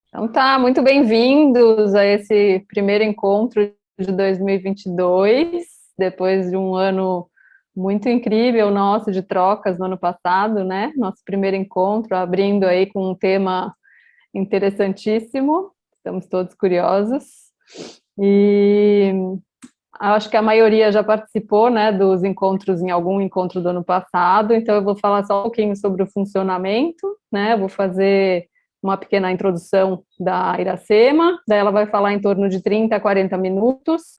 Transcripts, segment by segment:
Então tá, muito bem-vindos a esse primeiro encontro de 2022, depois de um ano muito incrível nosso de trocas no ano passado, né? Nosso primeiro encontro, abrindo aí com um tema interessantíssimo, estamos todos curiosos. E acho que a maioria já participou, né, dos encontros em algum encontro do ano passado, então eu vou falar só um pouquinho sobre o funcionamento, né? Vou fazer uma pequena introdução da Iracema, daí ela vai falar em torno de 30 a 40 minutos.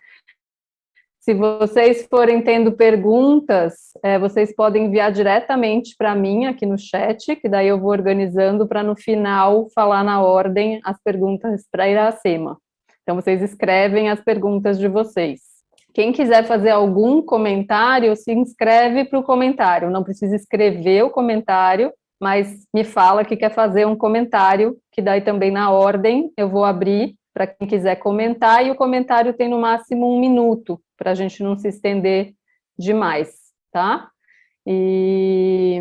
Se vocês forem tendo perguntas, vocês podem enviar diretamente para mim aqui no chat, que daí eu vou organizando para no final falar na ordem as perguntas para a Iracema. Então vocês escrevem as perguntas de vocês. Quem quiser fazer algum comentário, se inscreve para o comentário. Não precisa escrever o comentário, mas me fala que quer fazer um comentário, que daí também na ordem eu vou abrir para quem quiser comentar, e o comentário tem no máximo 1 minuto, para a gente não se estender demais, tá? E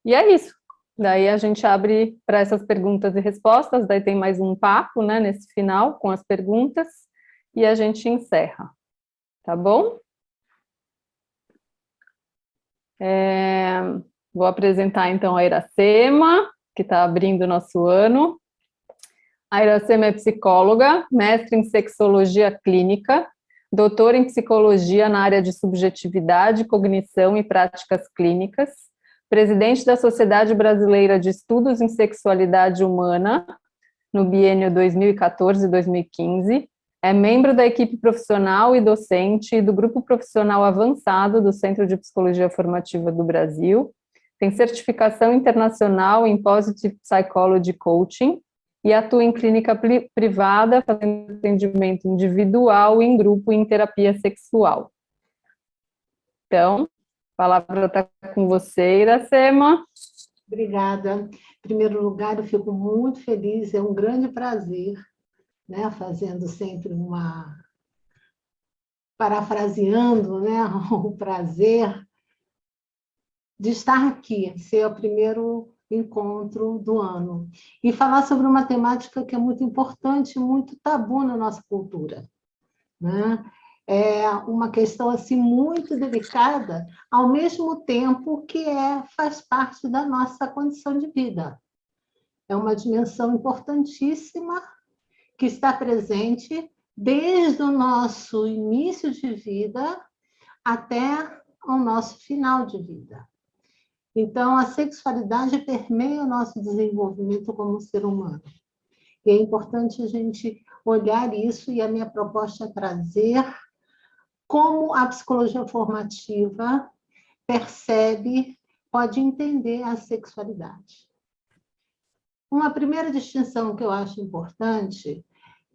é isso. Daí a gente abre para essas perguntas e respostas, daí tem mais um papo, né, nesse final, com as perguntas, e a gente encerra. Tá bom? Vou apresentar então a Iracema, que está abrindo o nosso ano. A Iracema é psicóloga, mestre em sexologia clínica, doutora em psicologia na área de subjetividade, cognição e práticas clínicas, presidente da Sociedade Brasileira de Estudos em Sexualidade Humana, no biênio 2014-2015, é membro da equipe profissional e docente do Grupo Profissional Avançado do Centro de Psicologia Formativa do Brasil, tem certificação internacional em Positive Psychology Coaching e atua em clínica privada, fazendo atendimento individual, em grupo e em terapia sexual. Então, a palavra está com você, Iracema. Obrigada. Em primeiro lugar, eu fico muito feliz, é um grande prazer, né, fazendo sempre parafraseando, né, o prazer de estar aqui, ser o primeiro encontro do ano, e falar sobre uma temática que é muito importante, muito tabu na nossa cultura, né? É uma questão assim muito delicada, ao mesmo tempo que faz parte da nossa condição de vida. É uma dimensão importantíssima que está presente desde o nosso início de vida até o nosso final de vida. Então, a sexualidade permeia o nosso desenvolvimento como ser humano. E é importante a gente olhar isso, e a minha proposta é trazer como a psicologia formativa percebe, pode entender a sexualidade. Uma primeira distinção que eu acho importante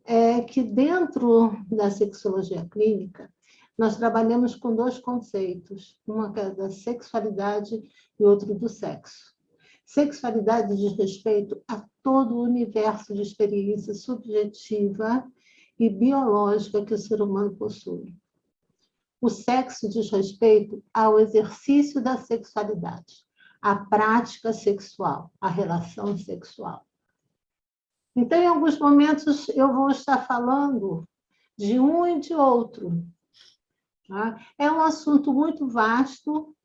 é que dentro da sexologia clínica, nós trabalhamos com dois conceitos, uma que é da sexualidade e outro do sexo. Sexualidade diz respeito a todo o universo de experiência subjetiva e biológica que o ser humano possui. O sexo diz respeito ao exercício da sexualidade, à prática sexual, à relação sexual. Então, em alguns momentos, eu vou estar falando de um e de outro. Tá? É um assunto muito vasto.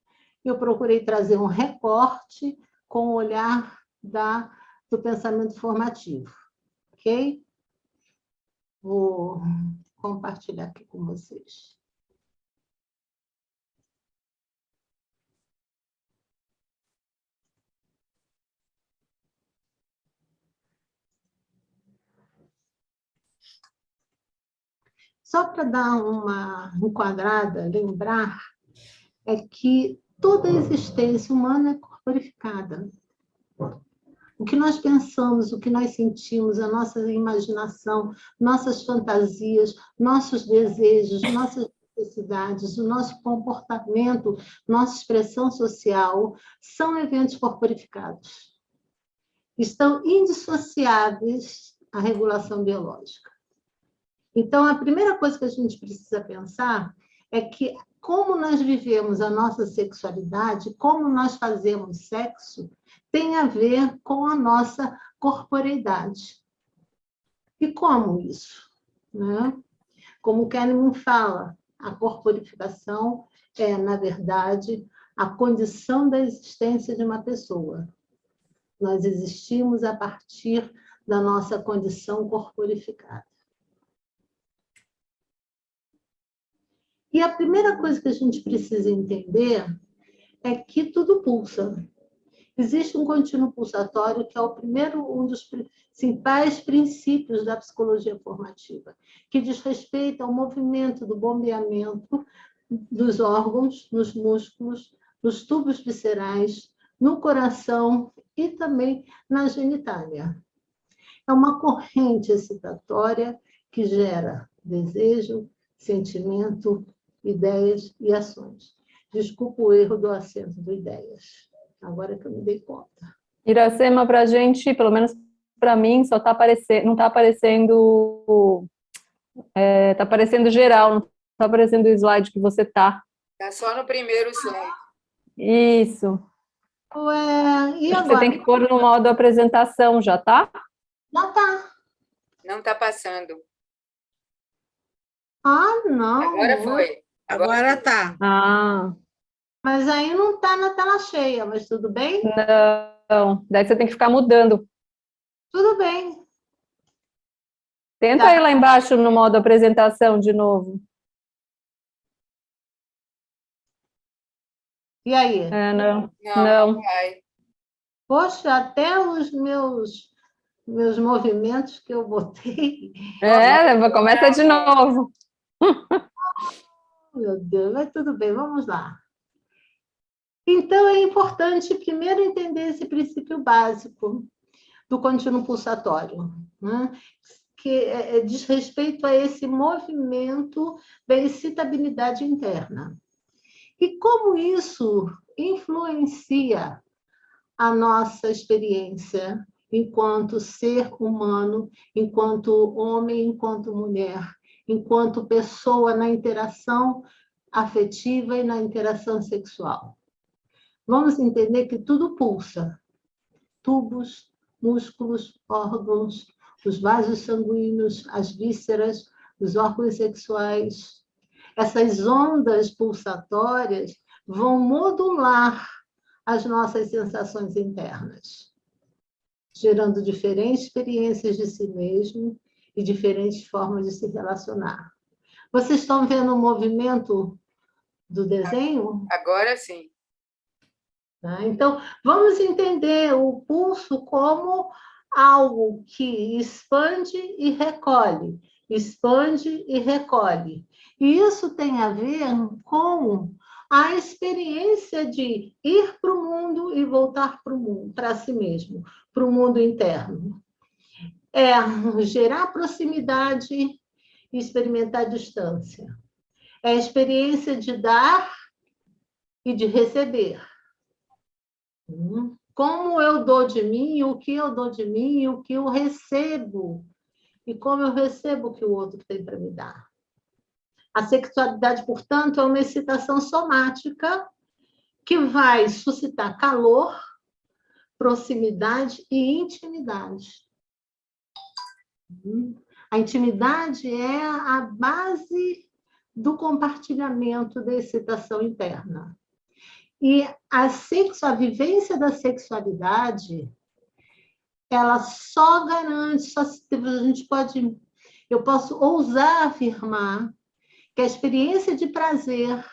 Eu procurei trazer um recorte com o olhar do pensamento formativo. Ok? Vou compartilhar aqui com vocês. Só para dar uma enquadrada, lembrar, é que toda a existência humana é corporificada. O que nós pensamos, o que nós sentimos, a nossa imaginação, nossas fantasias, nossos desejos, nossas necessidades, o nosso comportamento, nossa expressão social, são eventos corporificados. Estão indissociáveis à regulação biológica. Então, a primeira coisa que a gente precisa pensar é que como nós vivemos a nossa sexualidade, como nós fazemos sexo, tem a ver com a nossa corporeidade. E como isso? Né? Como Kahneman fala, a corporificação é, na verdade, a condição da existência de uma pessoa. Nós existimos a partir da nossa condição corporificada. E a primeira coisa que a gente precisa entender é que tudo pulsa. Existe um contínuo pulsatório que é um dos principais princípios da psicologia formativa, que diz respeito ao movimento do bombeamento dos órgãos, nos músculos, nos tubos viscerais, no coração e também na genitália. É uma corrente excitatória que gera desejo, sentimento, ideias e ações. Desculpa o erro do acento do ideias. Agora que eu me dei conta. Iracema, para a gente, pelo menos para mim, só tá aparecendo, não está aparecendo, está aparecendo geral, não está aparecendo o slide que você tá. Está só no primeiro slide. Isso. Ué, e Acho que agora? você tem que pôr no modo apresentação, já tá? Não tá. Não está passando. Ah, não. Agora foi. Agora tá. Ah, Mas aí não tá na tela cheia, mas tudo bem? não. Daí você tem que ficar mudando. Tudo bem. Tenta Tá. ir lá embaixo no modo apresentação de novo. E aí? Não. Não vai. Poxa, até os meus movimentos que eu botei. Começa de novo. Meu Deus, mas tudo bem, vamos lá. Então, é importante primeiro entender esse princípio básico do contínuo pulsatório, né? Que diz respeito a esse movimento da excitabilidade interna. E como isso influencia a nossa experiência enquanto ser humano, enquanto homem, enquanto mulher, enquanto pessoa na interação afetiva e na interação sexual. Vamos entender que tudo pulsa. Tubos, músculos, órgãos, os vasos sanguíneos, as vísceras, os órgãos sexuais. Essas ondas pulsatórias vão modular as nossas sensações internas, gerando diferentes experiências de si mesmo e diferentes formas de se relacionar. Vocês estão vendo o movimento do desenho? Agora sim. Então, vamos entender o pulso como algo que expande e recolhe, expande e recolhe. E isso tem a ver com a experiência de ir para o mundo e voltar para o mundo, para si mesmo, para o mundo interno. É gerar proximidade e experimentar distância. É a experiência de dar e de receber. Como eu dou de mim, o que eu dou de mim, o que eu recebo, e como eu recebo o que o outro tem para me dar. A sexualidade, portanto, é uma excitação somática que vai suscitar calor, proximidade e intimidade. A intimidade é a base do compartilhamento da excitação interna. E a vivência da sexualidade, ela só garante, eu posso ousar afirmar que a experiência de prazer,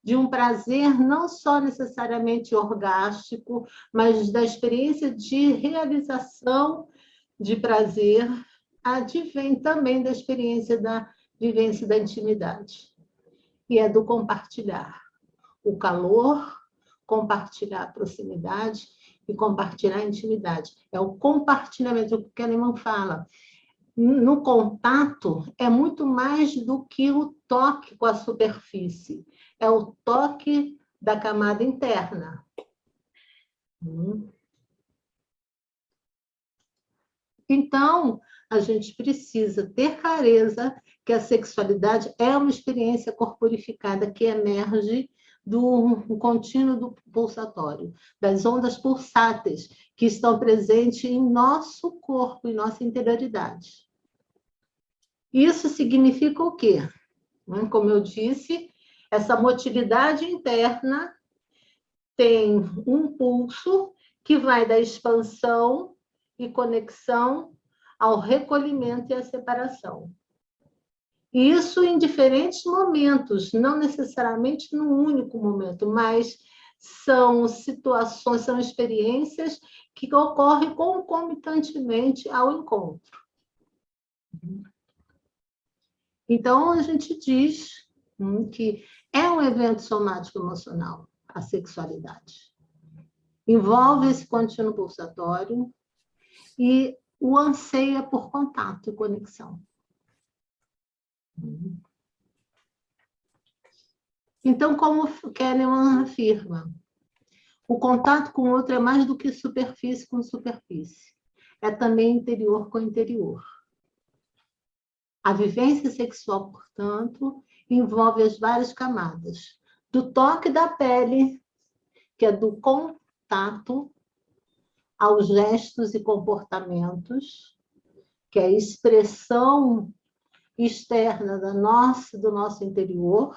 de um prazer não só necessariamente orgástico, mas da experiência de realização de prazer, advém também da experiência da vivência da intimidade. E é do compartilhar. O calor, compartilhar a proximidade e compartilhar a intimidade. É o compartilhamento, o que Kahneman fala. No contato, é muito mais do que o toque com a superfície. É o toque da camada interna. Então, a gente precisa ter clareza que a sexualidade é uma experiência corporificada que emerge do contínuo do pulsatório, das ondas pulsáteis que estão presentes em nosso corpo, em nossa interioridade. Isso significa o quê? Como eu disse, essa motilidade interna tem um pulso que vai da expansão e conexão ao recolhimento e à separação. E isso em diferentes momentos, não necessariamente num único momento, mas são situações, são experiências que ocorrem concomitantemente ao encontro. Então, a gente diz que é um evento somático emocional, a sexualidade. Envolve esse contínuo pulsatório e o anseia por contato e conexão. Então, como Kahneman afirma, o contato com o outro é mais do que superfície com superfície. É também interior com interior. A vivência sexual, portanto, envolve as várias camadas. Do toque da pele, que é do contato, aos gestos e comportamentos, que é a expressão externa do nosso interior,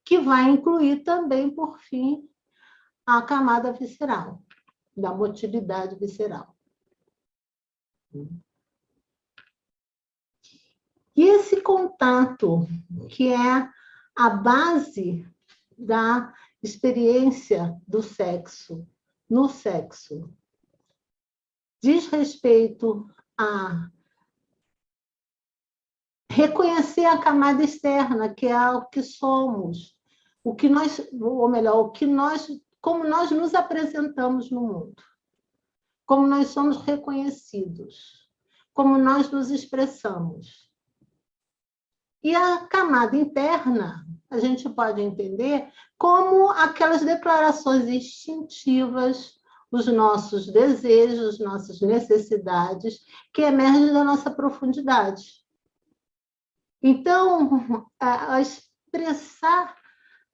que vai incluir também, por fim, a camada visceral, da motilidade visceral. E esse contato, que é a base da experiência do sexo, no sexo, diz respeito a reconhecer a camada externa, que é o que somos, o que nós, ou melhor, o que nós, como nós nos apresentamos no mundo, como nós somos reconhecidos, como nós nos expressamos. E a camada interna, a gente pode entender como aquelas declarações instintivas, os nossos desejos, nossas necessidades, que emergem da nossa profundidade. Então, a expressar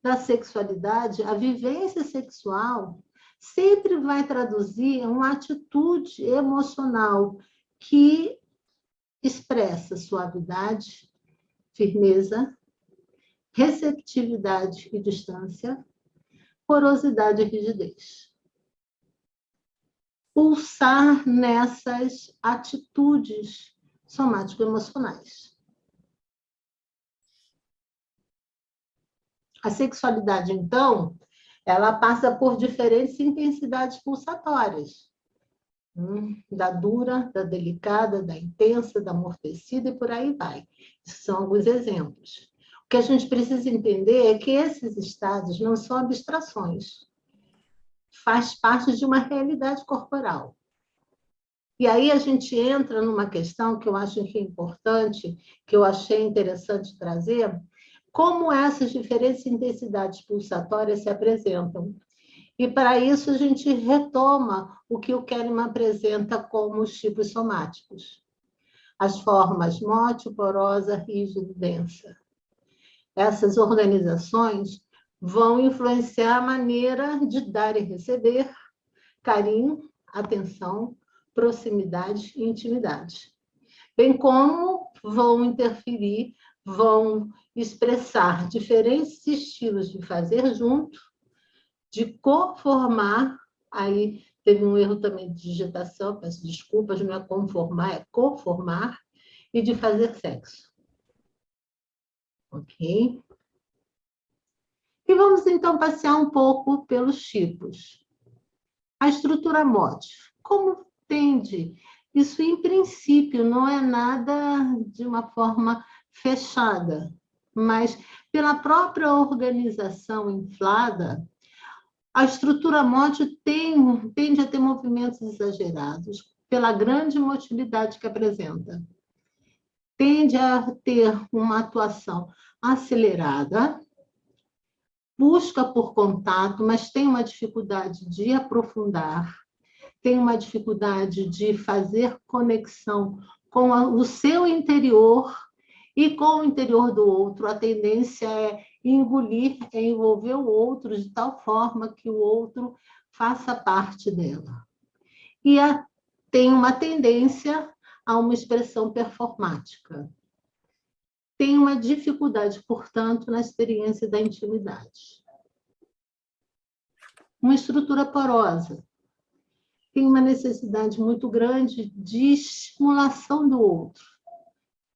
da sexualidade, a vivência sexual, sempre vai traduzir uma atitude emocional que expressa suavidade, firmeza, receptividade e distância, porosidade e rigidez. Pulsar nessas atitudes somático-emocionais. A sexualidade, então, ela passa por diferentes intensidades pulsatórias. Da dura, da delicada, da intensa, da amortecida e por aí vai. Esses são alguns exemplos. O que a gente precisa entender é que esses estados não são abstrações. Faz parte de uma realidade corporal. E aí a gente entra numa questão que eu acho que é importante, que eu achei interessante trazer, como essas diferentes intensidades pulsatórias se apresentam. E, para isso, a gente retoma o que o Kahneman apresenta como os tipos somáticos. As formas mote, porosa, rígida e densa. Essas organizações vão influenciar a maneira de dar e receber carinho, atenção, proximidade e intimidade. Bem como vão interferir, vão expressar diferentes estilos de fazer junto, de conformar, aí teve um erro também de digitação, peço desculpas, não é conformar, é conformar, e de fazer sexo. Ok? E vamos então passear um pouco pelos tipos. A estrutura mote, como tende? Isso, em princípio, não é nada de uma forma fechada, mas pela própria organização inflada, a estrutura mote tende a ter movimentos exagerados, pela grande motilidade que apresenta. Tende a ter uma atuação acelerada, busca por contato, mas tem uma dificuldade de aprofundar, tem uma dificuldade de fazer conexão com o seu interior e com o interior do outro. A tendência é engolir, é envolver o outro de tal forma que o outro faça parte dela. E tem uma tendência a uma expressão performática. tem uma dificuldade, portanto, na experiência da intimidade. Uma estrutura porosa tem uma necessidade muito grande de estimulação do outro.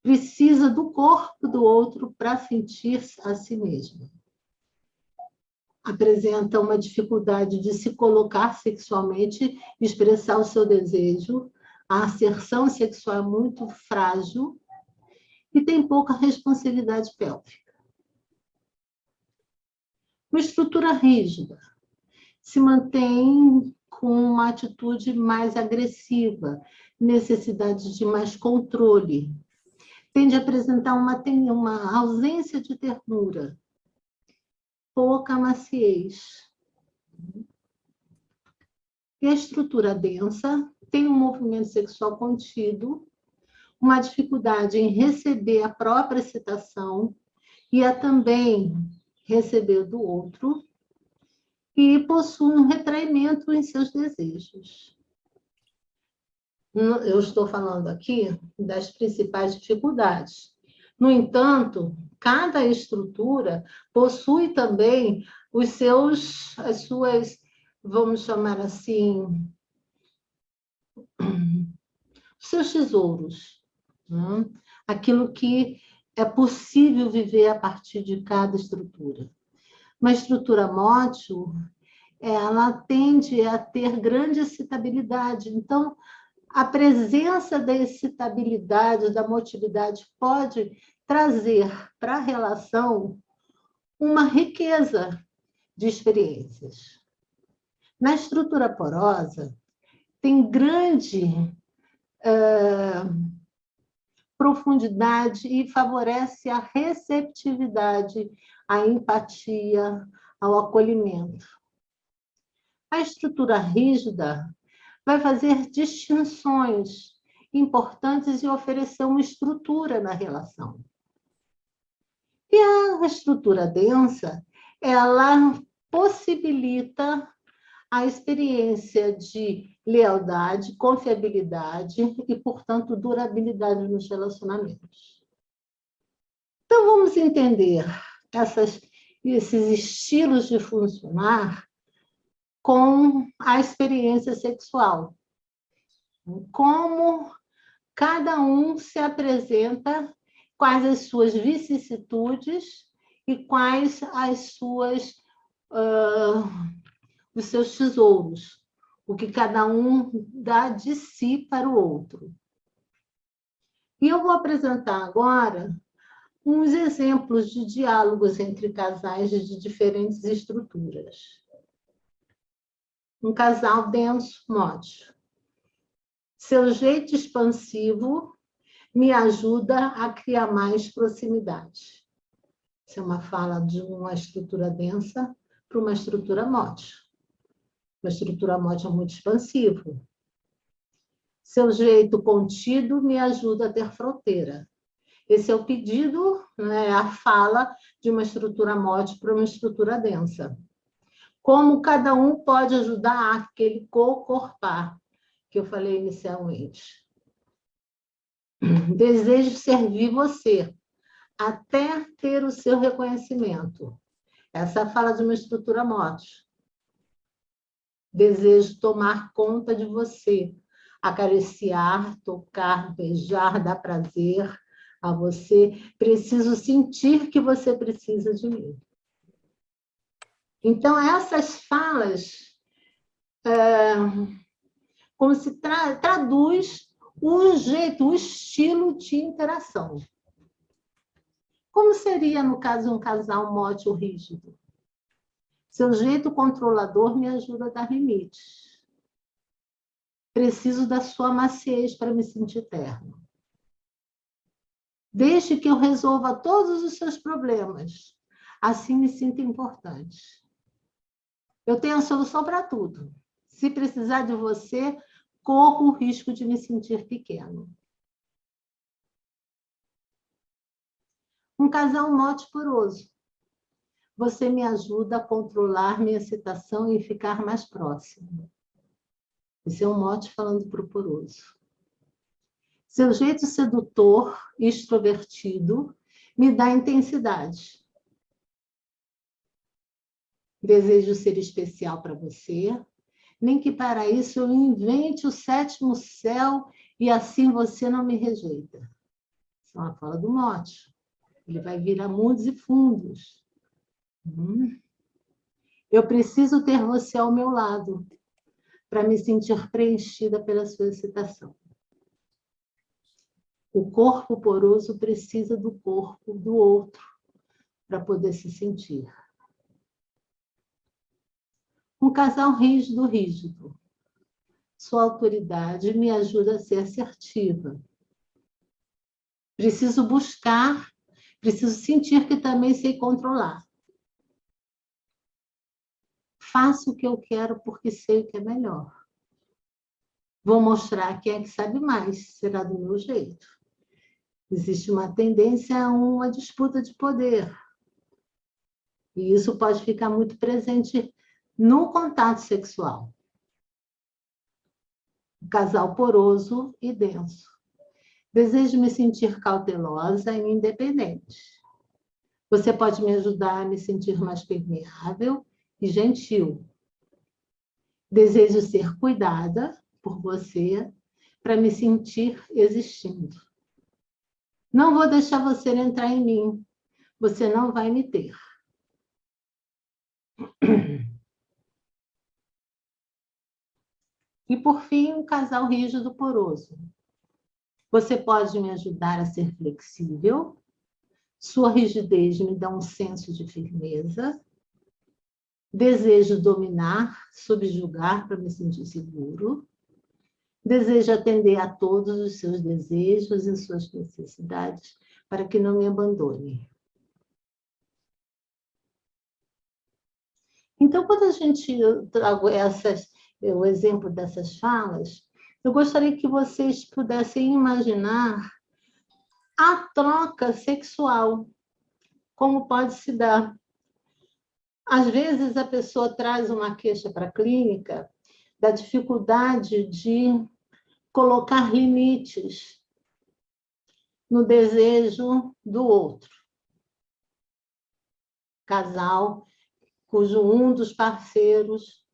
Precisa do corpo do outro para sentir a si mesmo. Apresenta uma dificuldade de se colocar sexualmente, expressar o seu desejo. A asserção sexual é muito frágil e tem pouca responsividade pélvica. Uma estrutura rígida se mantém com uma atitude mais agressiva, necessidade de mais controle. Tende a apresentar uma ausência de ternura, pouca maciez. E a estrutura densa tem um movimento sexual contido, uma dificuldade em receber a própria excitação e a também receber do outro, e possui um retraimento em seus desejos. Eu estou falando aqui das principais dificuldades. No entanto, cada estrutura possui também as suas, vamos chamar assim, os seus tesouros. Né? Aquilo que é possível viver a partir de cada estrutura. Uma estrutura mótil, ela tende a ter grande excitabilidade. Então, a presença da excitabilidade, da motilidade, pode trazer para a relação uma riqueza de experiências. Na estrutura porosa, tem grande profundidade e favorece a receptividade, a empatia, ao acolhimento. A estrutura rígida vai fazer distinções importantes e oferecer uma estrutura na relação. E a estrutura densa, ela possibilita a experiência de lealdade, confiabilidade e, portanto, durabilidade nos relacionamentos. Então, vamos entender esses estilos de funcionar com a experiência sexual. Como cada um se apresenta, quais as suas vicissitudes e quais os seus tesouros, o que cada um dá de si para o outro. E eu vou apresentar agora uns exemplos de diálogos entre casais de diferentes estruturas. Um casal denso, mótil. Seu jeito expansivo me ajuda a criar mais proximidade. Isso é uma fala de uma estrutura densa para uma estrutura mótil. Uma estrutura mótil é muito expansivo. Seu jeito contido me ajuda a ter fronteira. Esse é o pedido, né, a fala de uma estrutura mótil para uma estrutura densa. Como cada um pode ajudar aquele co-corpar, que eu falei inicialmente. Desejo servir você, até ter o seu reconhecimento. Essa é a fala de uma estrutura mótil. Desejo tomar conta de você, acariciar, tocar, beijar, dar prazer a você. Preciso sentir que você precisa de mim. Então, essas falas, como se traduz o jeito, o estilo de interação. Como seria, no caso, um casal mótil rígido? Seu jeito controlador me ajuda a dar limites. Preciso da sua maciez para me sentir terno. Deixe que eu resolva todos os seus problemas. Assim me sinto importante. Eu tenho a solução para tudo. Se precisar de você, corro o risco de me sentir pequeno. Um casal mótil poroso. Você me ajuda a controlar minha excitação e ficar mais próximo. Esse é um mote falando para o poroso. Seu jeito sedutor e extrovertido me dá intensidade. Desejo ser especial para você, nem que para isso eu invente o sétimo céu e assim você não me rejeita. Isso é uma fala do mote. Ele vai virar mundos e fundos. Eu preciso ter você ao meu lado para me sentir preenchida pela sua excitação. O corpo poroso precisa do corpo do outro para poder se sentir. Um casal rígido. Sua autoridade me ajuda a ser assertiva. Preciso buscar, preciso sentir que também sei controlar. Faço o que eu quero porque sei o que é melhor. Vou mostrar quem é que sabe mais, será do meu jeito. Existe uma tendência a uma disputa de poder. E isso pode ficar muito presente no contato sexual. Um casal poroso e denso. Desejo me sentir cautelosa e independente. Você pode me ajudar a me sentir mais permeável e gentil. Desejo ser cuidada por você para me sentir existindo. Não vou deixar você entrar em mim. Você não vai me ter. E, por fim, um casal rígido poroso. Você pode me ajudar a ser flexível. Sua rigidez me dá um senso de firmeza. Desejo dominar, subjugar para me sentir seguro. Desejo atender a todos os seus desejos e suas necessidades para que não me abandone. Então, quando a gente trago o exemplo dessas falas, eu gostaria que vocês pudessem imaginar a troca sexual, como pode se dar. Às vezes, a pessoa traz uma queixa para a clínica da dificuldade de colocar limites no desejo do outro. Casal cujo um dos parceiros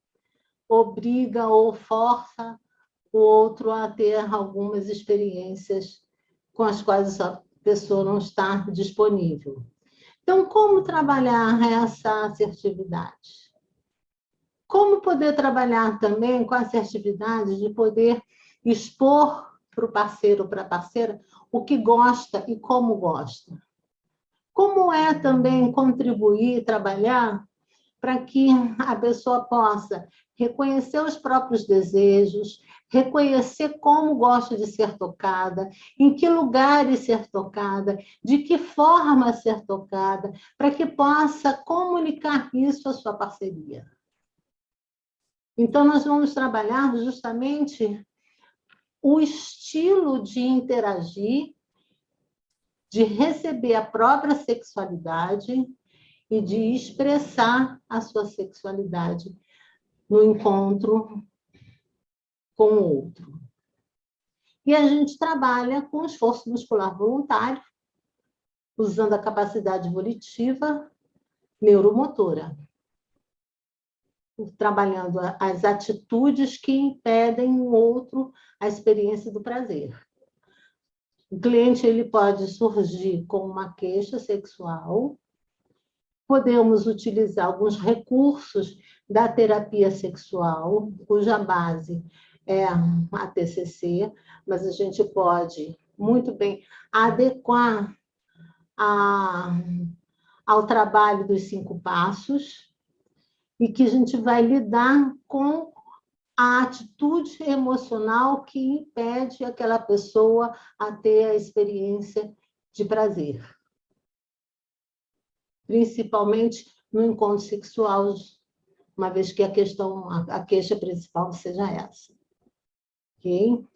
obriga ou força o outro a ter algumas experiências com as quais a pessoa não está disponível. Então, como trabalhar essa assertividade? Como poder trabalhar também com a assertividade de poder expor para o parceiro ou para a parceira o que gosta e como gosta? Como é também contribuir, trabalhar para que a pessoa possa reconhecer os próprios desejos, reconhecer como gosta de ser tocada, em que lugares ser tocada, de que forma ser tocada, para que possa comunicar isso à sua parceria. Então, nós vamos trabalhar justamente o estilo de interagir, de receber a própria sexualidade e de expressar a sua sexualidade no encontro com o outro. E a gente trabalha com esforço muscular voluntário, usando a capacidade volitiva neuromotora, trabalhando as atitudes que impedem o outro a experiência do prazer. O cliente ele pode surgir com uma queixa sexual. Podemos utilizar alguns recursos da terapia sexual, cuja base é a TCC, mas a gente pode muito bem adequar ao trabalho dos 5 passos e que a gente vai lidar com a atitude emocional que impede aquela pessoa a ter a experiência de prazer. Principalmente no encontro sexual, uma vez que a queixa principal seja essa. Ok?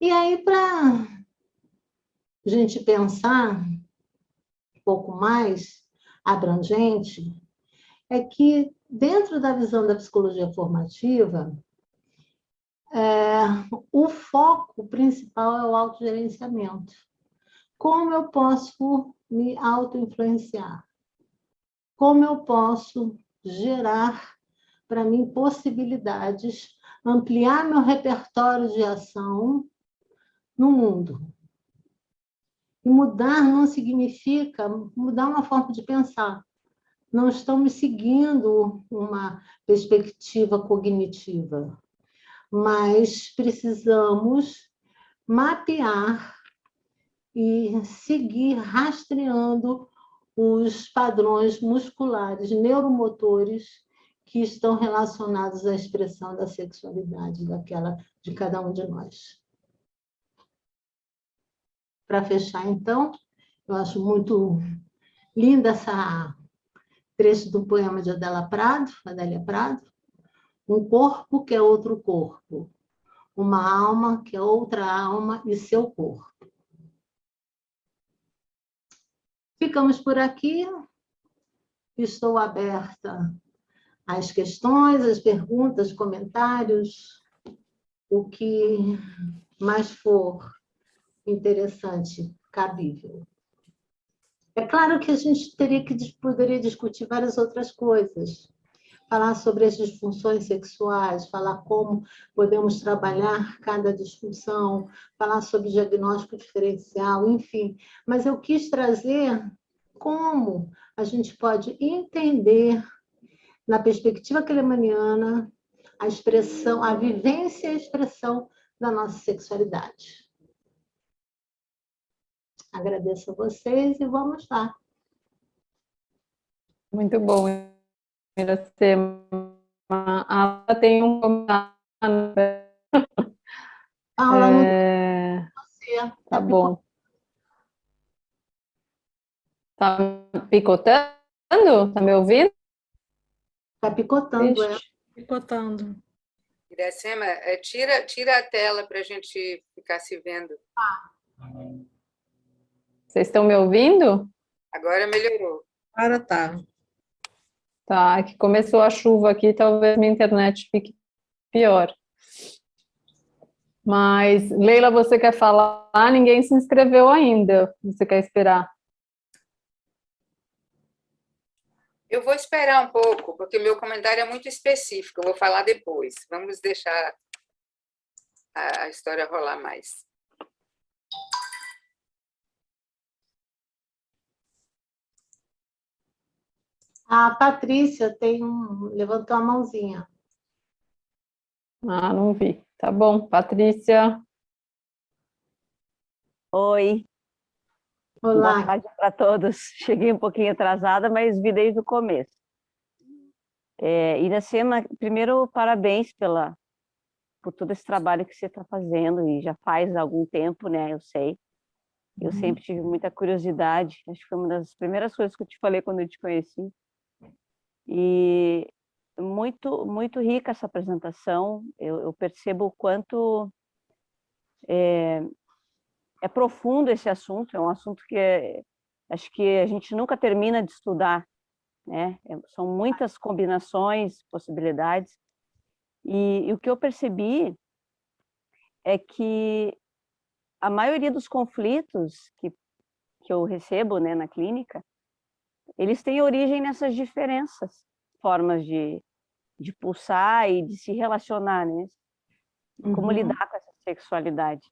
E aí, para a gente pensar um pouco mais abrangente, é que dentro da visão da psicologia formativa, o foco principal é o autogerenciamento. Como eu posso me auto-influenciar? Como eu posso gerar para mim possibilidades, ampliar meu repertório de ação no mundo? E mudar não significa mudar uma forma de pensar. Não estamos seguindo uma perspectiva cognitiva, mas precisamos mapear e seguir rastreando os padrões musculares, neuromotores que estão relacionados à expressão da sexualidade de cada um de nós. Para fechar, então, eu acho muito linda essa trecho do poema de Adélia Prado, um corpo que é outro corpo, uma alma que é outra alma e seu corpo. Ficamos por aqui. Estou aberta às questões, às perguntas, comentários, o que mais for interessante, cabível. É claro que a gente poderia discutir várias outras coisas, falar sobre as disfunções sexuais, falar como podemos trabalhar cada disfunção, falar sobre diagnóstico diferencial, enfim. Mas eu quis trazer como a gente pode entender, na perspectiva kahnemaniana, a expressão, a vivência e a expressão da nossa sexualidade. Agradeço a vocês e vamos lá. Muito bom, Iracema. A tem um comentário. Paula, não tem você. Tá bom. Tá picotando? Tá me ouvindo? Está picotando, Picotando. Iracema, tira a tela para a gente ficar se vendo. Vocês estão me ouvindo? Agora melhorou. Agora tá. Tá, que começou a chuva aqui, talvez minha internet fique pior. Mas, Leila, você quer falar? Ninguém se inscreveu ainda. Você quer esperar? Eu vou esperar um pouco, porque o meu comentário é muito específico. Eu vou falar depois. Vamos deixar a história rolar mais. A Patrícia levantou a mãozinha. Ah, não vi. Tá bom, Patrícia. Oi. Olá. Boa tarde para todos. Cheguei um pouquinho atrasada, mas vi desde o começo. Iracema, primeiro, parabéns por todo esse trabalho que você está fazendo, e já faz algum tempo, né? Eu sei. Eu sempre tive muita curiosidade. Acho que foi uma das primeiras coisas que eu te falei quando eu te conheci. E muito, muito rica essa apresentação. Eu percebo o quanto é profundo esse assunto. É um assunto que acho que a gente nunca termina de estudar, né? São muitas combinações, possibilidades. E o que eu percebi é que a maioria dos conflitos que eu recebo, né, na clínica, eles têm origem nessas diferenças, formas de pulsar e de se relacionar, né? Como lidar com essa sexualidade.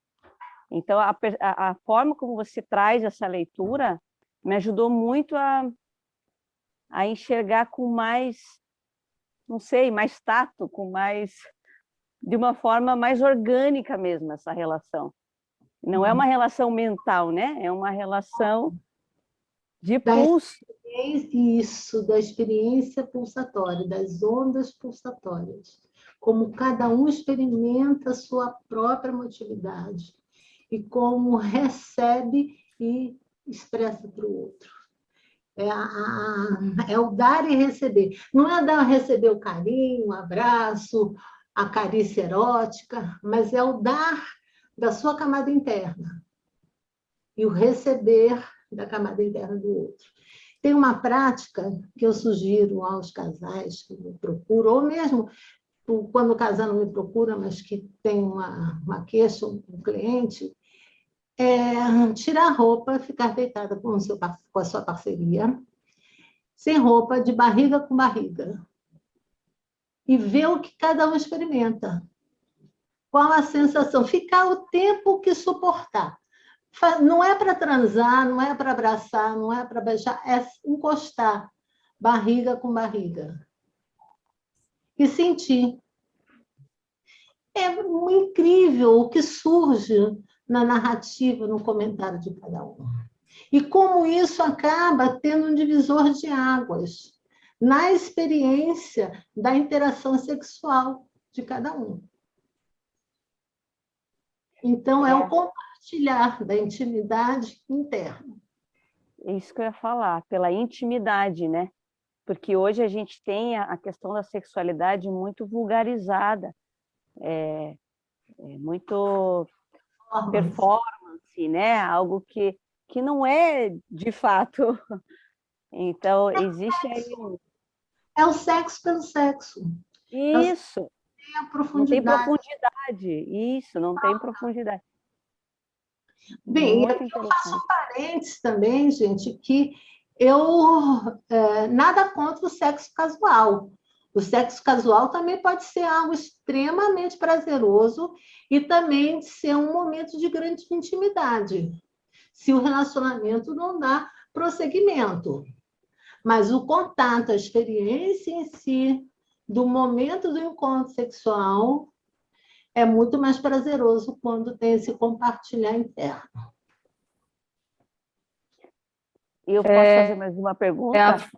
Então, a forma como você traz essa leitura me ajudou muito a enxergar com mais, não sei, mais tato, de uma forma mais orgânica mesmo, essa relação. Não é uma relação mental, né? É uma relação de pulso. Isso, da experiência pulsatória, das ondas pulsatórias. Como cada um experimenta a sua própria motilidade e como recebe e expressa para o outro. É o dar e receber. Não é dar e receber o carinho, o abraço, a carícia erótica, mas é o dar da sua camada interna e o receber da camada interna do outro. Tem uma prática que eu sugiro aos casais que me procuram, ou mesmo quando o casal não me procura, mas que tem uma queixa, um cliente, tirar a roupa, ficar deitada com a sua parceria, sem roupa, de barriga com barriga, e ver o que cada um experimenta. Qual a sensação? Ficar o tempo que suportar. Não é para transar, não é para abraçar, não é para beijar, é encostar barriga com barriga. E sentir. É incrível o que surge na narrativa, no comentário de cada um. E como isso acaba tendo um divisor de águas na experiência da interação sexual de cada um. Então, é o compartilhar da intimidade interna. É isso que eu ia falar, pela intimidade, né? Porque hoje a gente tem a questão da sexualidade muito vulgarizada, muito performance, né? Algo que não é de fato. Então, existe aí É o sexo pelo sexo. isso. É a Não tem profundidade. profundidade. Isso, não tem profundidade. Bem, Muito eu interessante. faço um parênteses também, gente, que eu nada contra o sexo casual. O sexo casual também pode ser algo extremamente prazeroso e também ser um momento de grande intimidade, se o relacionamento não dá prosseguimento. Mas o contato, a experiência em si, do momento do encontro sexual, é muito mais prazeroso quando tem esse compartilhar interno. E eu posso fazer mais uma pergunta?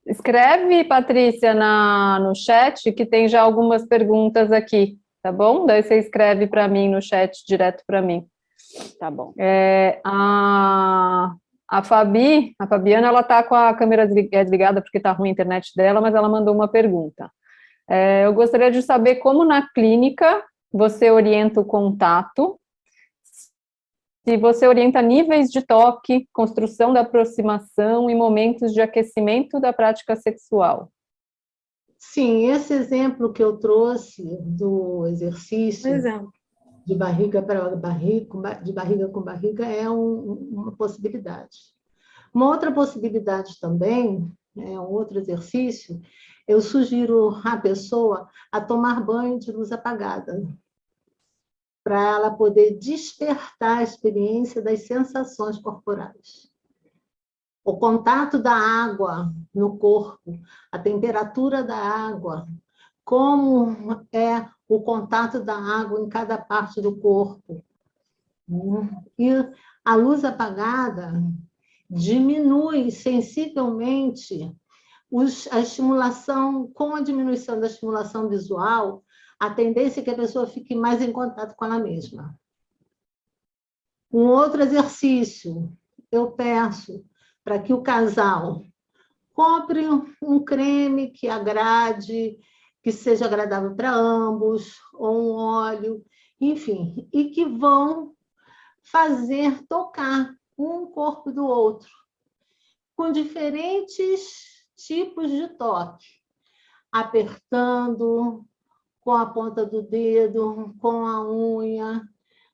Escreve, Patrícia, no chat, que tem já algumas perguntas aqui, tá bom? Daí você escreve para mim no chat, direto para mim. Tá bom. A Fabiana, ela tá com a câmera desligada porque tá ruim a internet dela, mas ela mandou uma pergunta. Eu gostaria de saber como na clínica você orienta o contato, se você orienta níveis de toque, construção da aproximação e momentos de aquecimento da prática sexual. Sim, esse exemplo que eu trouxe do exercício de barriga para barriga, de barriga com barriga, é uma possibilidade. Uma outra possibilidade também, um outro exercício, eu sugiro à pessoa a tomar banho de luz apagada, para ela poder despertar a experiência das sensações corporais. O contato da água no corpo, a temperatura da água, como é o contato da água em cada parte do corpo. E a luz apagada diminui sensivelmente a estimulação, com a diminuição da estimulação visual, a tendência é que a pessoa fique mais em contato com ela mesma. Um outro exercício, eu peço para que o casal compre um creme que agrade, que seja agradável para ambos, ou um óleo, enfim, e que vão tocar um corpo do outro, com diferentes tipos de toque, apertando, com a ponta do dedo, com a unha,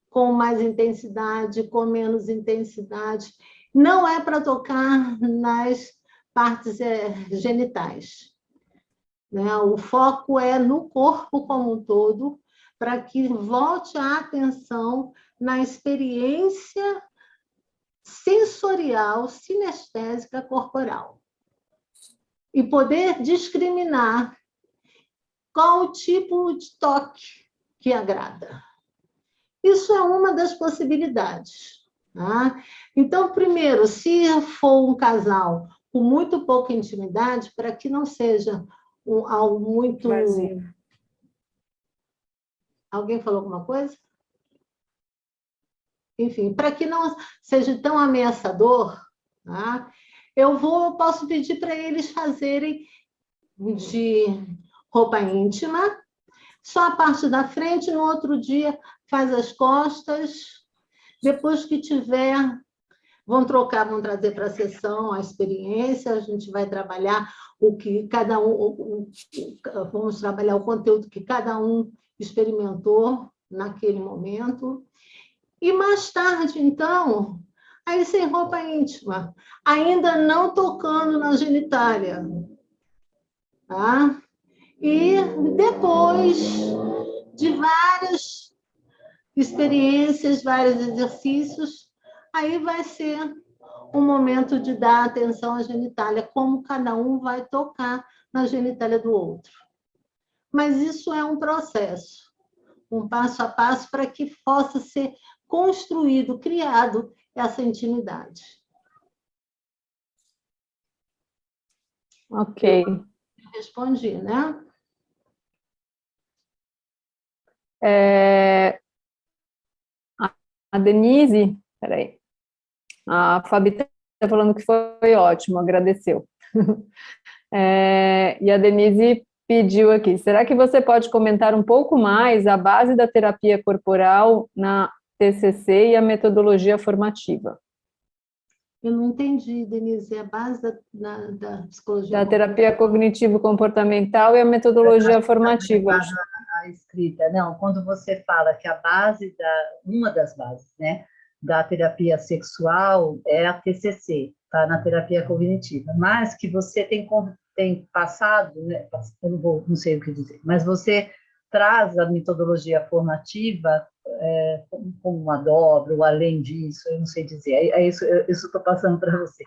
com mais intensidade, com menos intensidade. Não é para tocar nas partes genitais. O foco é no corpo como um todo, para que volte a atenção na experiência sensorial, sinestésica corporal. E poder discriminar qual o tipo de toque que agrada. Isso é uma das possibilidades. Tá? Então, primeiro, se for um casal com muito pouca intimidade, para que não seja algo muito... Vazio. Alguém falou alguma coisa? Enfim, para que não seja tão ameaçador, tá? Posso pedir para eles fazerem de roupa íntima, só a parte da frente, no outro dia faz as costas, depois que tiver vão trocar, vão trazer para a sessão a experiência, a gente vai trabalhar o que cada um, vamos trabalhar o conteúdo que cada um experimentou naquele momento. E mais tarde, então, aí sem roupa íntima, ainda não tocando na genitália. Tá? E depois de várias experiências, vários exercícios, aí vai ser um momento de dar atenção à genitália, como cada um vai tocar na genitália do outro. Mas isso é um processo, um passo a passo para que possa ser construído, criado essa intimidade. Ok. Respondi, né? A Denise, peraí, a Fabi está falando que foi ótimo, agradeceu. E a Denise pediu aqui, será que você pode comentar um pouco mais a base da terapia corporal na TCC e a metodologia formativa? Eu não entendi, Denise, é a base da psicologia. Da terapia cognitivo-comportamental e a metodologia formativa. A escrita, não, quando você fala que a base uma das bases, né, da terapia sexual é a TCC, tá, na terapia cognitiva, mas que você tem passado, né, eu não sei o que dizer, mas você traz a metodologia formativa como uma dobra, ou além disso, eu não sei dizer, é isso estou passando para você.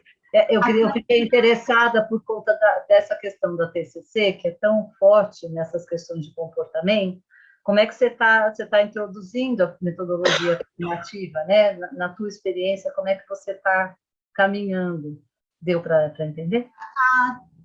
Eu fiquei interessada por conta dessa questão da TCC, que é tão forte nessas questões de comportamento. Como é que você está introduzindo a metodologia formativa, né? Na tua experiência, como é que você está caminhando? Deu para entender?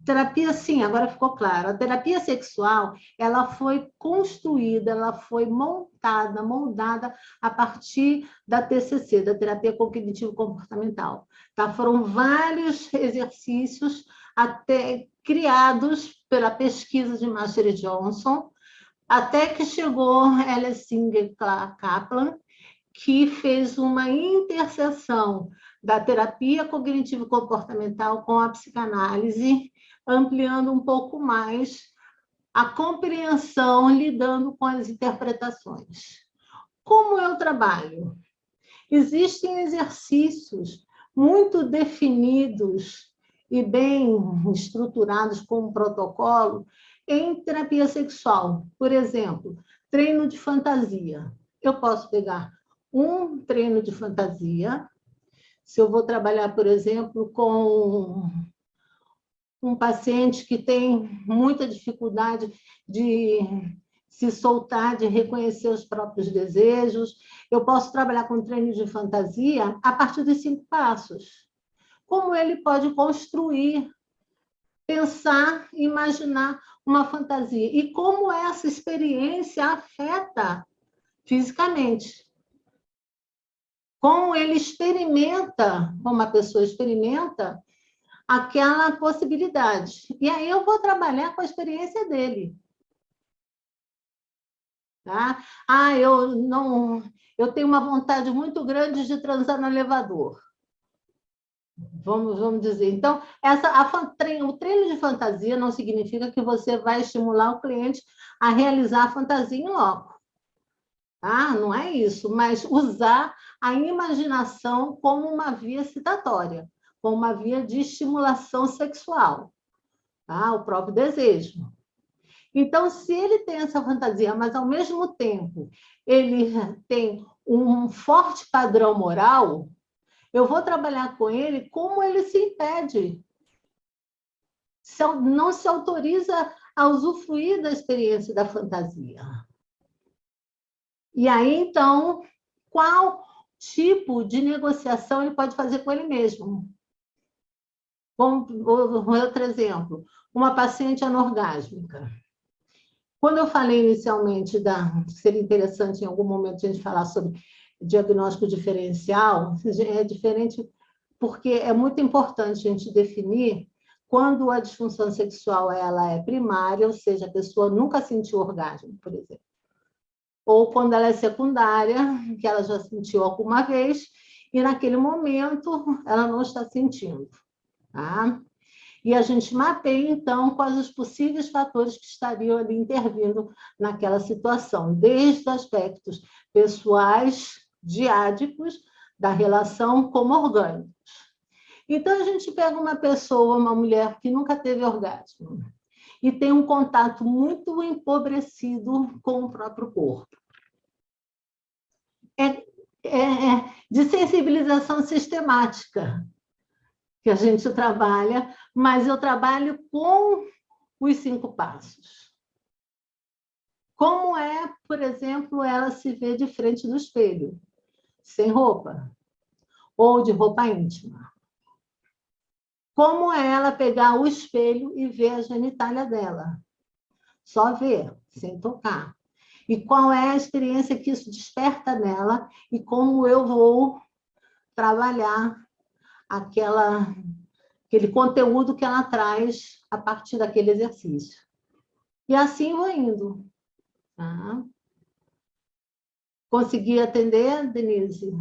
Terapia, sim, agora ficou claro. A terapia sexual, ela foi construída, ela foi moldada a partir da TCC, da terapia cognitivo-comportamental. Tá? Foram vários exercícios até criados pela pesquisa de Master e Johnson, até que chegou Ella Singer Kaplan, que fez uma interseção da terapia cognitivo-comportamental com a psicanálise, ampliando um pouco mais a compreensão, lidando com as interpretações. Como eu trabalho? Existem exercícios muito definidos e bem estruturados com um protocolo em terapia sexual. Por exemplo, treino de fantasia. Eu posso pegar um treino de fantasia, se eu vou trabalhar, por exemplo, com um paciente que tem muita dificuldade de se soltar, de reconhecer os próprios desejos, eu posso trabalhar com treino de fantasia a partir dos 5 passos. Como ele pode construir, pensar, imaginar uma fantasia e como essa experiência afeta fisicamente. Como ele experimenta, como a pessoa experimenta aquela possibilidade. E aí eu vou trabalhar com a experiência dele. Tá? Eu tenho uma vontade muito grande de transar no elevador. Vamos dizer. Então, o treino de fantasia não significa que você vai estimular o cliente a realizar a fantasia em loco. Tá? Não é isso, mas usar a imaginação como uma via excitatória, como uma via de estimulação sexual, tá? O próprio desejo. Então, se ele tem essa fantasia, mas ao mesmo tempo ele tem um forte padrão moral, eu vou trabalhar com ele como ele se impede, não se autoriza a usufruir da experiência da fantasia. E aí, então, qual tipo de negociação ele pode fazer com ele mesmo? Outro exemplo, uma paciente anorgásmica. Quando eu falei inicialmente seria interessante em algum momento a gente falar sobre diagnóstico diferencial, é diferente porque é muito importante a gente definir quando a disfunção sexual ela é primária, ou seja, a pessoa nunca sentiu orgasmo, por exemplo. Ou quando ela é secundária, que ela já sentiu alguma vez, e naquele momento ela não está sentindo. Tá? E a gente mapeia, então, quais os possíveis fatores que estariam ali intervindo naquela situação, desde aspectos pessoais, diádicos, da relação, como orgânicos. Então, a gente pega uma pessoa, uma mulher que nunca teve orgasmo, e tem um contato muito empobrecido com o próprio corpo. De sensibilização sistemática que a gente trabalha, mas eu trabalho com os 5 passos. Como é, por exemplo, ela se vê de frente do espelho, sem roupa, ou de roupa íntima? Como é ela pegar o espelho e ver a genitália dela? Só ver, sem tocar. E qual é a experiência que isso desperta nela e como eu vou trabalhar aquele conteúdo que ela traz a partir daquele exercício. E assim vou indo. Tá? Consegui atender, Denise?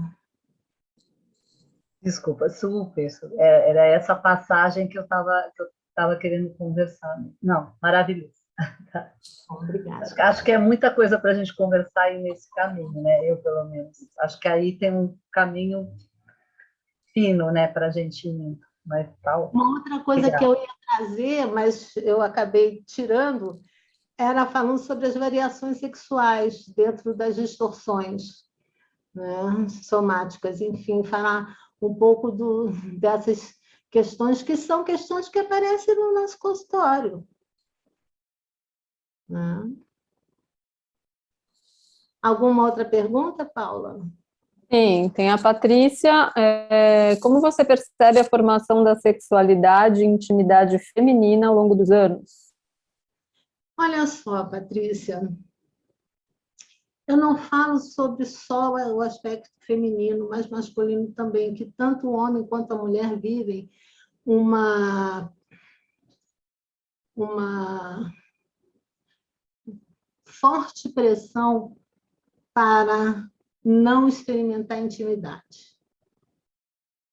Desculpa, super. Era essa passagem que eu estava querendo conversar. Não, maravilhoso. Obrigada. Acho que é muita coisa para a gente conversar aí nesse caminho, né? Eu, pelo menos. Acho que aí tem um caminho fino, né, para a gente ir. Mas tal. Uma outra coisa que eu ia trazer, mas eu acabei tirando, era falando sobre as variações sexuais dentro das distorções, né, somáticas. Enfim, falar um pouco dessas questões que são questões que aparecem no nosso consultório. Né? Alguma outra pergunta, Paula? Sim, tem a Patrícia. Como você percebe a formação da sexualidade e intimidade feminina ao longo dos anos? Olha só, Patrícia, eu não falo sobre só o aspecto feminino, mas masculino também, que tanto o homem quanto a mulher vivem uma forte pressão para não experimentar